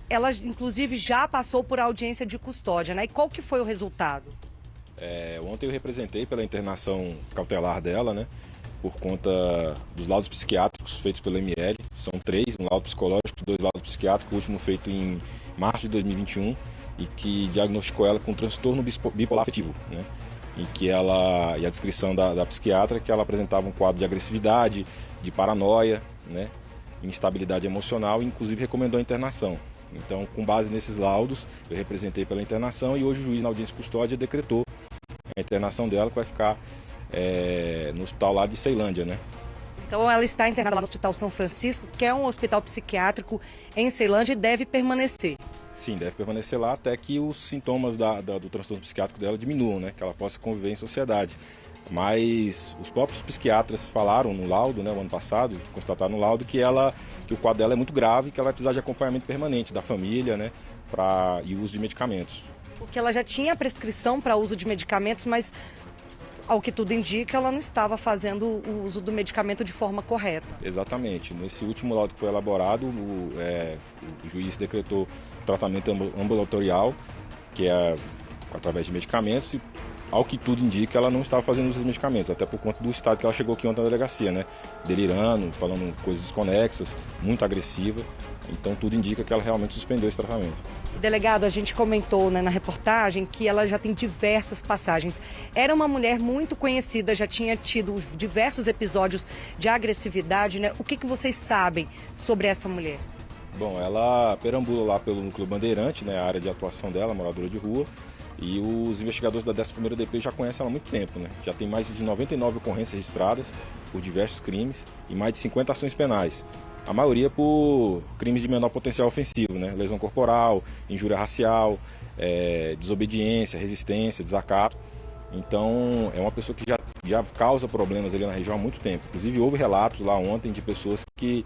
[SPEAKER 17] Ela, inclusive, já passou por audiência de custódia, né? E qual que foi o resultado?
[SPEAKER 15] Ontem eu representei pela internação cautelar dela, né? Por conta dos laudos psiquiátricos feitos pelo ML. São 3, um laudo psicológico, 2 laudos psiquiátricos, o último feito em março de 2021, e que diagnosticou ela com transtorno bipolar afetivo, né? Em que ela, e a descrição da psiquiatra, que ela apresentava um quadro de agressividade, de paranoia, né? Instabilidade emocional, e inclusive recomendou a internação. Então, com base nesses laudos, eu representei pela internação, e hoje o juiz, na audiência de custódia, decretou a internação dela, que vai ficar no hospital lá de Ceilândia, né?
[SPEAKER 17] Então ela está internada lá no Hospital São Francisco, que é um hospital psiquiátrico em Ceilândia, e deve permanecer.
[SPEAKER 15] Sim, deve permanecer lá até que os sintomas do transtorno psiquiátrico dela diminuam, né? Que ela possa conviver em sociedade. Mas os próprios psiquiatras falaram no laudo, né, o ano passado, constataram no laudo que o quadro dela é muito grave, que ela vai precisar de acompanhamento permanente da família, né, e uso de medicamentos.
[SPEAKER 17] Porque ela já tinha prescrição para uso de medicamentos, mas ao que tudo indica, ela não estava fazendo o uso do medicamento de forma correta.
[SPEAKER 15] Exatamente. Nesse último laudo que foi elaborado, o juiz decretou tratamento ambulatorial, que é através de medicamentos, e ao que tudo indica, ela não estava fazendo uso de medicamentos, até por conta do estado que ela chegou aqui ontem na delegacia, né? Delirando, falando coisas desconexas, muito agressiva. Então tudo indica que ela realmente suspendeu esse tratamento.
[SPEAKER 17] Delegado, a gente comentou, né, na reportagem que ela já tem diversas passagens. Era uma mulher muito conhecida, já tinha tido diversos episódios de agressividade, né? O que vocês sabem sobre essa mulher?
[SPEAKER 15] Bom, ela perambula lá pelo Núcleo Bandeirante, né, a área de atuação dela, moradora de rua, e os investigadores da 11ª DP já conhecem ela há muito tempo, né? Já tem mais de 99 ocorrências registradas por diversos crimes e mais de 50 ações penais. A maioria por crimes de menor potencial ofensivo, né? Lesão corporal, injúria racial, desobediência, resistência, desacato. Então, é uma pessoa que já causa problemas ali na região há muito tempo. Inclusive, houve relatos lá ontem de pessoas que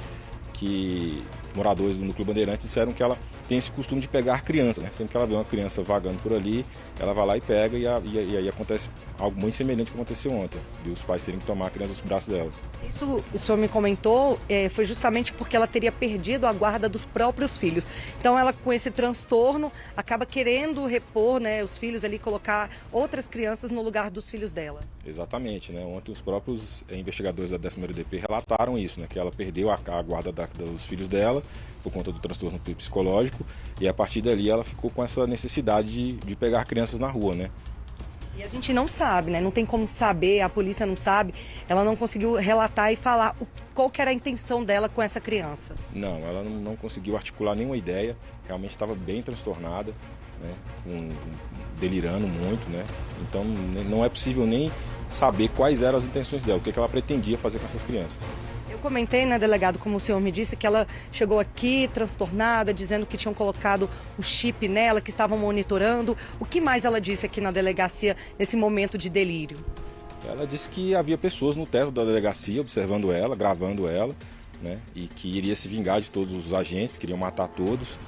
[SPEAKER 15] moradores do Núcleo Bandeirantes disseram que ela tem esse costume de pegar criança, né? Sempre que ela vê uma criança vagando por ali, ela vai lá e pega, e aí acontece algo muito semelhante ao que aconteceu ontem, de os pais terem que tomar a criança dos braços dela.
[SPEAKER 17] Isso o senhor me comentou, foi justamente porque ela teria perdido a guarda dos próprios filhos. Então ela, com esse transtorno, acaba querendo repor, né, os filhos ali, colocar outras crianças no lugar dos filhos dela.
[SPEAKER 15] Exatamente, né? Ontem os próprios investigadores da 11ª DP relataram isso, né? Que ela perdeu a guarda dos filhos dela por conta do transtorno psicológico, e a partir dali ela ficou com essa necessidade de pegar crianças na rua, né?
[SPEAKER 17] E a gente não sabe, né? Não tem como saber, a polícia não sabe, ela não conseguiu relatar e falar qual que era a intenção dela com essa criança.
[SPEAKER 15] Não, ela não conseguiu articular nenhuma ideia, realmente estava bem transtornada, né? Delirando muito, né? Então não é possível nem saber quais eram as intenções dela, o que ela pretendia fazer com essas crianças.
[SPEAKER 17] Eu comentei, né, delegado, como o senhor me disse, que ela chegou aqui transtornada, dizendo que tinham colocado um chip nela, que estavam monitorando. O que mais ela disse aqui na delegacia nesse momento de delírio?
[SPEAKER 15] Ela disse que havia pessoas no teto da delegacia observando ela, gravando ela, né, e que iria se vingar de todos os agentes, queriam matar todos,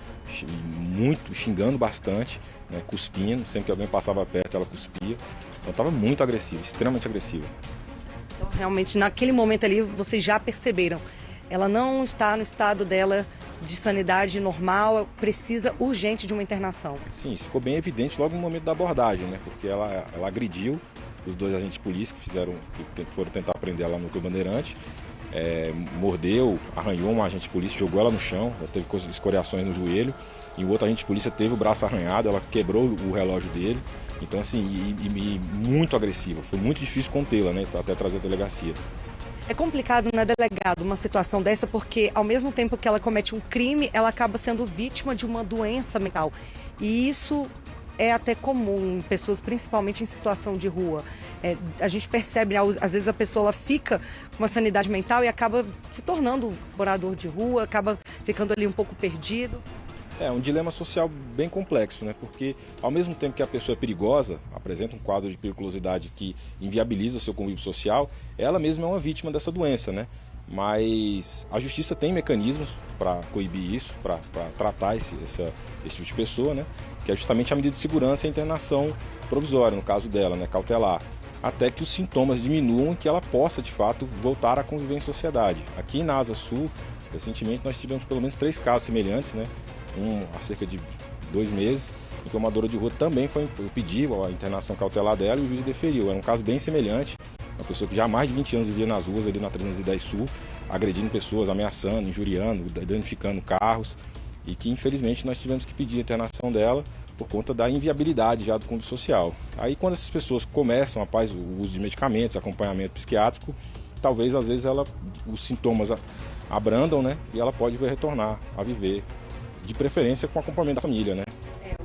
[SPEAKER 15] muito, xingando bastante, né, cuspindo, sempre que alguém passava perto ela cuspia. Então estava muito agressiva, extremamente agressiva.
[SPEAKER 17] Então, realmente, naquele momento ali, vocês já perceberam, ela não está no estado dela de sanidade normal, precisa urgente de uma internação.
[SPEAKER 15] Sim, isso ficou bem evidente logo no momento da abordagem, né? Porque ela agrediu os 2 agentes de polícia que foram tentar prender ela no Núcleo Bandeirante, mordeu, arranhou um agente de polícia, jogou ela no chão, ela teve escoriações no joelho, e o outro agente de polícia teve o braço arranhado, ela quebrou o relógio dele. Então, assim, e muito agressiva. Foi muito difícil contê-la, né, até trazer a delegacia.
[SPEAKER 17] É complicado, né, delegado, uma situação dessa, porque ao mesmo tempo que ela comete um crime, ela acaba sendo vítima de uma doença mental. E isso é até comum em pessoas, principalmente em situação de rua. A gente percebe, às vezes a pessoa ela fica com uma sanidade mental e acaba se tornando morador de rua, acaba ficando ali um pouco perdido.
[SPEAKER 15] É um dilema social bem complexo, né? Porque ao mesmo tempo que a pessoa é perigosa, apresenta um quadro de periculosidade que inviabiliza o seu convívio social, ela mesma é uma vítima dessa doença, né? Mas a justiça tem mecanismos para coibir isso, para tratar esse tipo de pessoa, né? Que é justamente a medida de segurança e a internação provisória, no caso dela, né? Cautelar, até que os sintomas diminuam e que ela possa, de fato, voltar a conviver em sociedade. Aqui na Asa Sul, recentemente, nós tivemos pelo menos 3 casos semelhantes, né? Há cerca de 2 meses, em que uma moradora de rua também pediu a internação cautelar dela e o juiz deferiu. Era um caso bem semelhante, uma pessoa que já há mais de 20 anos vivia nas ruas ali na 310 Sul, agredindo pessoas, ameaçando, injuriando, danificando carros, e que infelizmente nós tivemos que pedir a internação dela por conta da inviabilidade já do convívio social. Aí quando essas pessoas começam após o uso de medicamentos, acompanhamento psiquiátrico, talvez às vezes os sintomas abrandam, né? E ela pode retornar a viver, de preferência com acompanhamento da família, né?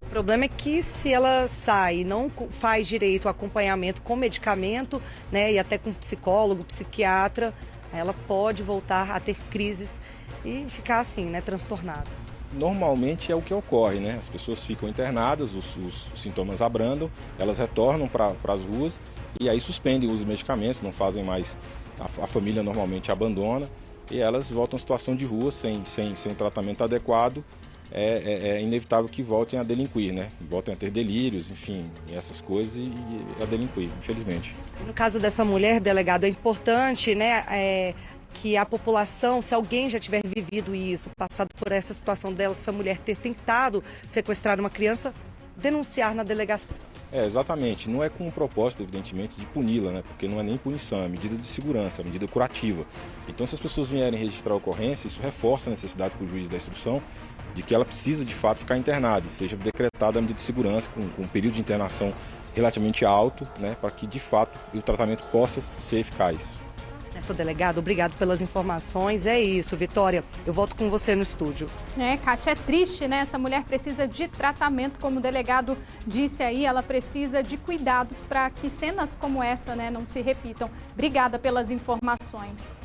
[SPEAKER 17] O problema é que se ela sai e não faz direito ao acompanhamento com medicamento, né, e até com psicólogo, psiquiatra, ela pode voltar a ter crises e ficar assim, né, transtornada.
[SPEAKER 15] Normalmente é o que ocorre, né? As pessoas ficam internadas, os sintomas abrandam, elas retornam para as ruas e aí suspendem o uso de medicamentos, não fazem mais, a família normalmente abandona e elas voltam à situação de rua sem tratamento adequado. É inevitável que voltem a delinquir, né? Voltem a ter delírios, enfim, essas coisas e a delinquir, infelizmente.
[SPEAKER 17] No caso dessa mulher, delegado, é importante, né, que a população, se alguém já tiver vivido isso, passado por essa situação dela, essa mulher ter tentado sequestrar uma criança, denunciar na delegacia.
[SPEAKER 15] Exatamente. Não é com o propósito, evidentemente, de puni-la, né? Porque não é nem punição, é medida de segurança, é medida curativa. Então, se as pessoas vierem registrar a ocorrência, isso reforça a necessidade para o juiz da instrução de que ela precisa, de fato, ficar internada e seja decretada a medida de segurança com um período de internação relativamente alto, né? Para que, de fato, o tratamento possa ser eficaz.
[SPEAKER 17] Certo, delegado, obrigado pelas informações. É isso, Vitória. Eu volto com você no estúdio.
[SPEAKER 1] Kátia, é triste, né? Essa mulher precisa de tratamento, como o delegado disse aí, ela precisa de cuidados para que cenas como essa, né, não se repitam. Obrigada pelas informações.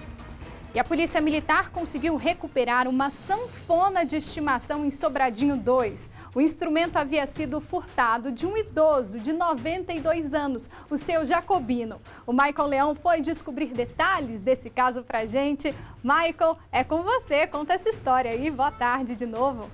[SPEAKER 1] E a Polícia Militar conseguiu recuperar uma sanfona de estimação em Sobradinho 2. O instrumento havia sido furtado de um idoso de 92 anos, o seu Jacobino. O Michael Leão foi descobrir detalhes desse caso pra gente. Michael, é com você, conta essa história aí. Boa tarde de novo.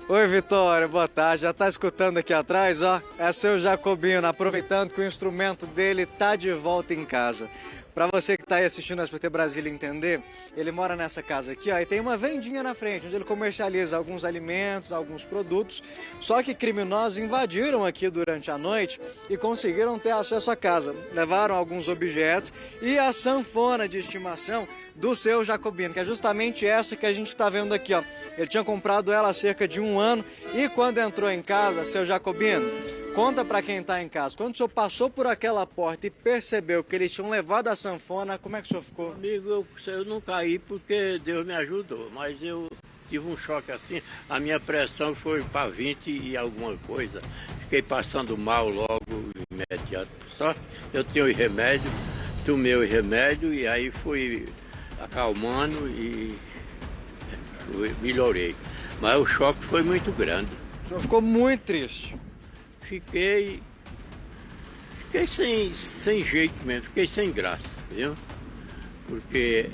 [SPEAKER 6] Oi, Vitória, boa tarde. Já tá escutando aqui atrás, ó? É seu Jacobino, aproveitando que o instrumento dele tá de volta em casa. Para você que está aí assistindo o SBT Brasília entender, ele mora nessa casa aqui, ó, e tem uma vendinha na frente, onde ele comercializa alguns alimentos, alguns produtos. Só que criminosos invadiram aqui durante a noite e conseguiram ter acesso à casa. Levaram alguns objetos e a sanfona de estimação do seu Jacobino, que é justamente essa que a gente está vendo aqui, ó. Ele tinha comprado ela há cerca de 1 ano e quando entrou em casa, seu Jacobino, conta para quem está em casa, quando o senhor passou por aquela porta e percebeu que eles tinham levado a sanfona, como é que o senhor ficou?
[SPEAKER 21] Amigo, eu não caí porque Deus me ajudou, mas eu tive um choque assim, a minha pressão foi para 20 e alguma coisa, fiquei passando mal logo, imediato. Só eu tenho o remédio, tomei o remédio e aí fui acalmando e melhorei. Mas o choque foi muito grande.
[SPEAKER 6] O senhor ficou muito triste?
[SPEAKER 21] Fiquei sem jeito mesmo, fiquei sem graça, viu? Porque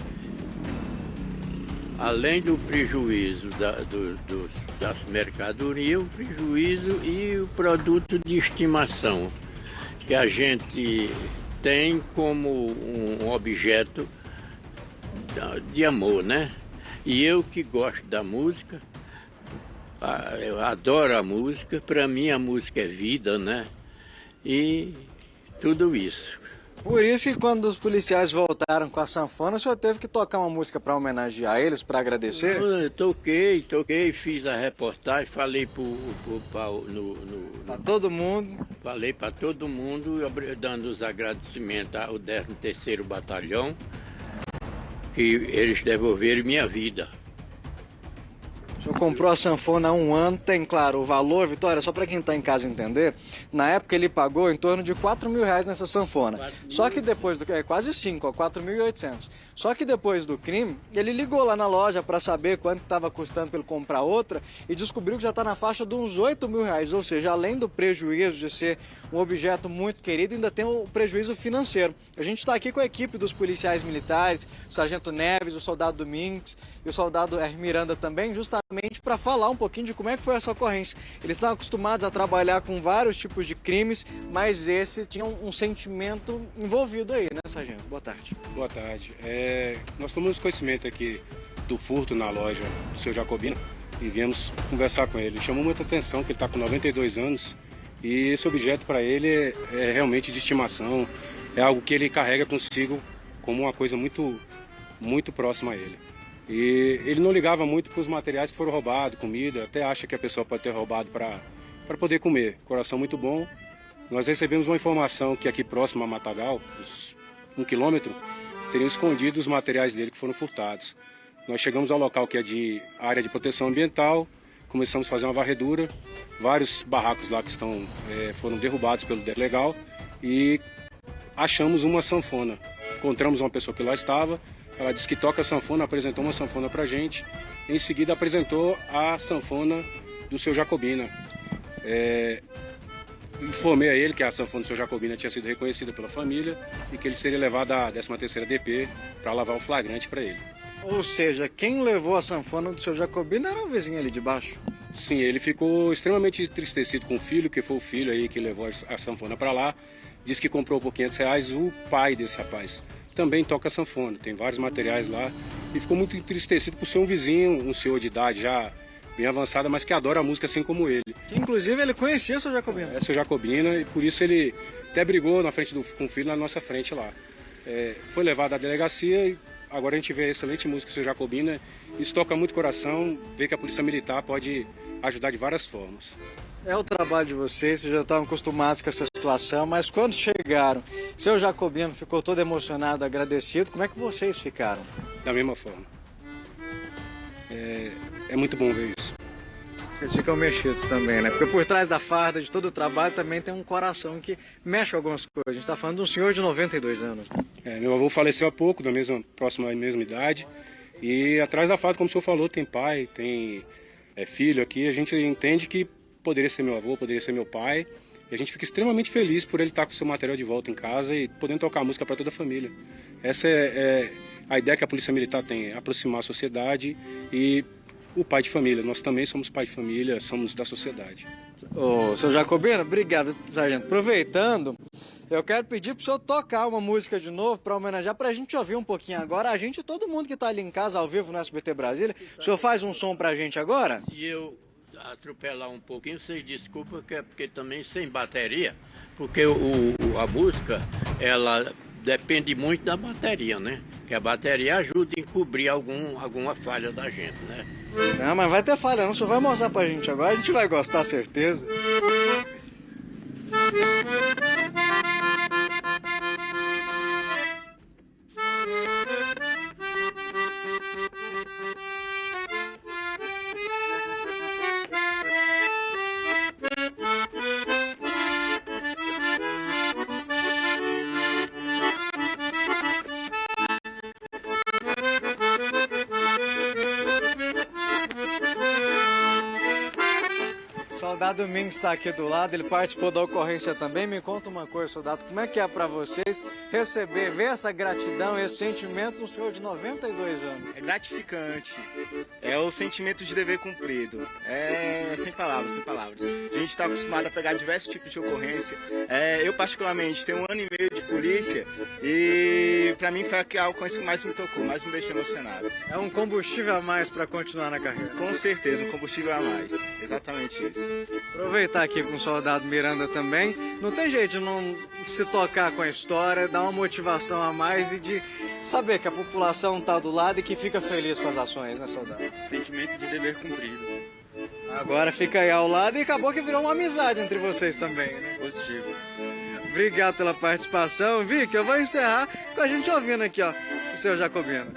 [SPEAKER 21] além do prejuízo das mercadorias, o prejuízo e o produto de estimação que a gente tem como um objeto de amor, né? E eu que gosto da música, eu adoro a música, para mim a música é vida, né? E tudo isso.
[SPEAKER 6] Por isso que quando os policiais voltaram com a sanfona, o senhor teve que tocar uma música para homenagear eles, para agradecer?
[SPEAKER 21] Eu toquei, fiz a reportagem, falei para
[SPEAKER 6] todo mundo.
[SPEAKER 21] Falei para todo mundo, dando os agradecimentos ao 13º Batalhão, que eles devolveram minha vida.
[SPEAKER 6] O senhor comprou a sanfona há 1 ano, tem, claro, o valor, Vitória, só para quem está em casa entender, na época ele pagou em torno de R$4.000 nessa sanfona. Só que depois, quase 5, 4.800. Só que depois do crime, ele ligou lá na loja para saber quanto estava custando para ele comprar outra e descobriu que já está na faixa de uns R$8.000, ou seja, além do prejuízo de ser um objeto muito querido, ainda tem o prejuízo financeiro. A gente está aqui com a equipe dos policiais militares, o sargento Neves, o soldado Domingues e o soldado Miranda também, justamente para falar um pouquinho de como é que foi essa ocorrência. Eles estão acostumados a trabalhar com vários tipos de crimes, mas esse tinha um sentimento envolvido aí, né, sargento? Boa tarde.
[SPEAKER 7] Boa tarde. Nós tomamos conhecimento aqui do furto na loja do seu Jacobina e viemos conversar com ele. Chamou muita atenção que ele está com 92 anos e esse objeto para ele é realmente de estimação, é algo que ele carrega consigo como uma coisa muito, muito próxima a ele. E ele não ligava muito para os materiais que foram roubados, comida, até acha que a pessoa pode ter roubado para poder comer. Coração muito bom. Nós recebemos uma informação que aqui próximo a Matagal, uns 1 quilômetro, teriam escondido os materiais dele que foram furtados. Nós chegamos ao local que é de área de proteção ambiental, começamos a fazer uma varredura, vários barracos lá que foram derrubados pelo DEF Legal e achamos uma sanfona. Encontramos uma pessoa que lá estava, ela disse que toca a sanfona, apresentou uma sanfona pra gente, em seguida apresentou a sanfona do seu Jacobina. Informei a ele que a sanfona do seu Jacobina tinha sido reconhecida pela família e que ele seria levado à 13ª DP para lavar o flagrante para ele.
[SPEAKER 6] Ou seja, quem levou a sanfona do seu Jacobina era o vizinho ali de baixo?
[SPEAKER 7] Sim, ele ficou extremamente entristecido com o filho, que foi o filho aí que levou a sanfona para lá. Disse que comprou por R$500, o pai desse rapaz também toca sanfona, tem vários materiais lá. E ficou muito entristecido por ser um vizinho, um senhor de idade já bem avançada, mas que adora a música assim como ele.
[SPEAKER 6] Inclusive ele conhecia o seu Jacobina.
[SPEAKER 7] É seu Jacobina e por isso ele até brigou na frente com o filho na nossa frente lá. Foi levado à delegacia e agora a gente vê a excelente música do seu Jacobina. Isso toca muito coração, vê que a Polícia Militar pode ajudar de várias formas.
[SPEAKER 6] É o trabalho de vocês já estavam acostumados com essa situação, mas quando chegaram, seu Jacobino ficou todo emocionado, agradecido, como é que vocês ficaram?
[SPEAKER 7] Da mesma forma. É muito bom ver isso.
[SPEAKER 6] Vocês ficam mexidos também, né? Porque por trás da farda, de todo o trabalho, também tem um coração que mexe algumas coisas. A gente está falando de um senhor de 92 anos. Né?
[SPEAKER 7] Meu avô faleceu há pouco, próximo à mesma idade. E atrás da farda, como o senhor falou, tem pai, tem filho aqui. A gente entende que poderia ser meu avô, poderia ser meu pai. E a gente fica extremamente feliz por ele estar com o seu material de volta em casa e podendo tocar música para toda a família. Essa é a ideia que a Polícia Militar tem, aproximar a sociedade e o pai de família. Nós também somos pai de família, somos da sociedade.
[SPEAKER 6] Seu Jacobino, obrigado, sargento. Aproveitando, eu quero pedir para o senhor tocar uma música de novo para homenagear, para a gente ouvir um pouquinho agora. A gente, todo mundo que está ali em casa, ao vivo no SBT Brasília. O senhor faz um som para a gente agora?
[SPEAKER 21] E eu atropelar um pouquinho, vocês desculpam, que é porque também sem bateria, porque a música, ela depende muito da bateria, né? Que a bateria ajuda a encobrir alguma falha da gente, né?
[SPEAKER 6] Não, mas vai ter falha não, o senhor vai mostrar pra gente agora, a gente vai gostar, certeza. Soldado Domingos está aqui do lado, ele participou da ocorrência também. Me conta uma coisa, soldado, como é que é para vocês ver essa gratidão, esse sentimento de um senhor de 92 anos?
[SPEAKER 22] É gratificante, é o sentimento de dever cumprido, sem palavras, sem palavras. A gente está acostumado a pegar diversos tipos de ocorrência. Eu particularmente tenho 1 ano e meio de polícia e para mim foi a ocorrência que mais me tocou, mais me deixou emocionado.
[SPEAKER 6] É um combustível a mais para continuar na carreira?
[SPEAKER 22] Com certeza, um combustível a mais, exatamente isso.
[SPEAKER 6] Aproveitar aqui com o soldado Miranda também, não tem jeito de não se tocar com a história, dar uma motivação a mais e de saber que a população está do lado e que fica feliz com as ações, né, soldado?
[SPEAKER 22] Sentimento de dever cumprido.
[SPEAKER 6] Agora fica aí ao lado e acabou que virou uma amizade entre vocês também, né?
[SPEAKER 22] Positivo.
[SPEAKER 6] Obrigado pela participação, Vicky. Eu vou encerrar com a gente ouvindo aqui, ó, o seu Jacobino.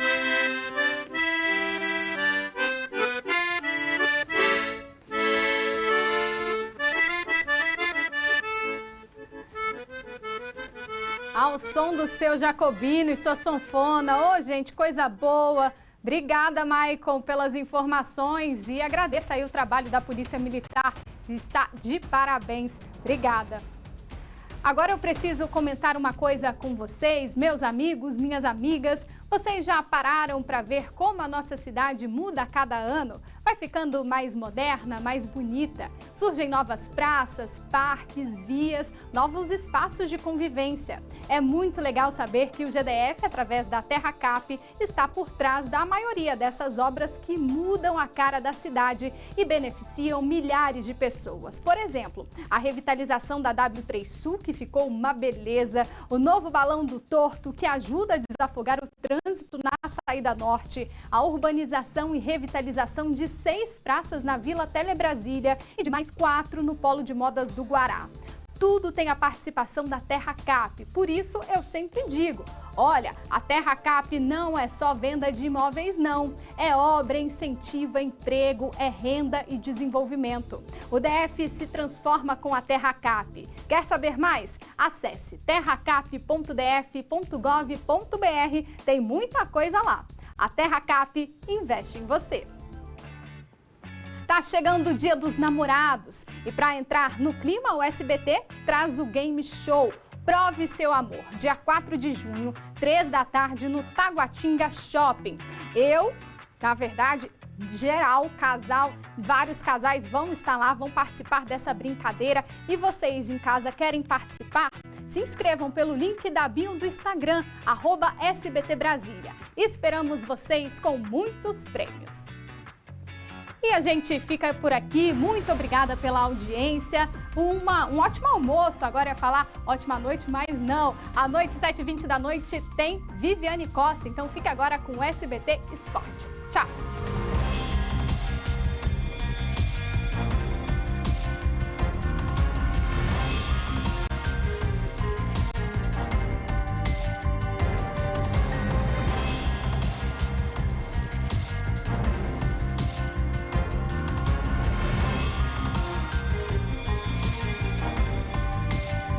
[SPEAKER 1] Ao som do seu Jacobino e sua sanfona. Ô, gente, coisa boa. Obrigada, Maicon, pelas informações e agradeço aí o trabalho da Polícia Militar. Está de parabéns. Obrigada. Agora eu preciso comentar uma coisa com vocês, meus amigos, minhas amigas. Vocês já pararam para ver como a nossa cidade muda a cada ano? Vai ficando mais moderna, mais bonita. Surgem novas praças, parques, vias, novos espaços de convivência. É muito legal saber que o GDF, através da Terra Cap, está por trás da maioria dessas obras que mudam a cara da cidade e beneficiam milhares de pessoas. Por exemplo, a revitalização da W3 Sul, que ficou uma beleza, o novo balão do Torto, que ajuda a desafogar o trânsito na saída norte, a urbanização e revitalização de 6 praças na Vila Telebrasília e de mais 4 no Polo de Modas do Guará. Tudo tem a participação da Terra Cap, por isso eu sempre digo, olha, a Terra Cap não é só venda de imóveis não, é obra, incentiva, emprego, é renda e desenvolvimento. O DF se transforma com a Terra Cap. Quer saber mais? Acesse terracap.df.gov.br, tem muita coisa lá. A Terra Cap investe em você. Está chegando o Dia dos Namorados e para entrar no clima, o SBT traz o Game Show Prove Seu Amor, dia 4 de junho, 3 da tarde, no Taguatinga Shopping. Na verdade, geral, casal, vários casais vão estar lá, vão participar dessa brincadeira. E vocês em casa querem participar? Se inscrevam pelo link da bio do Instagram, @SBTBrasília. Esperamos vocês com muitos prêmios. E a gente fica por aqui. Muito obrigada pela audiência. Um ótimo almoço. Agora ia falar ótima noite, mas não. À noite, 7h20 da noite, tem Viviane Costa. Então fique agora com o SBT Esportes. Tchau!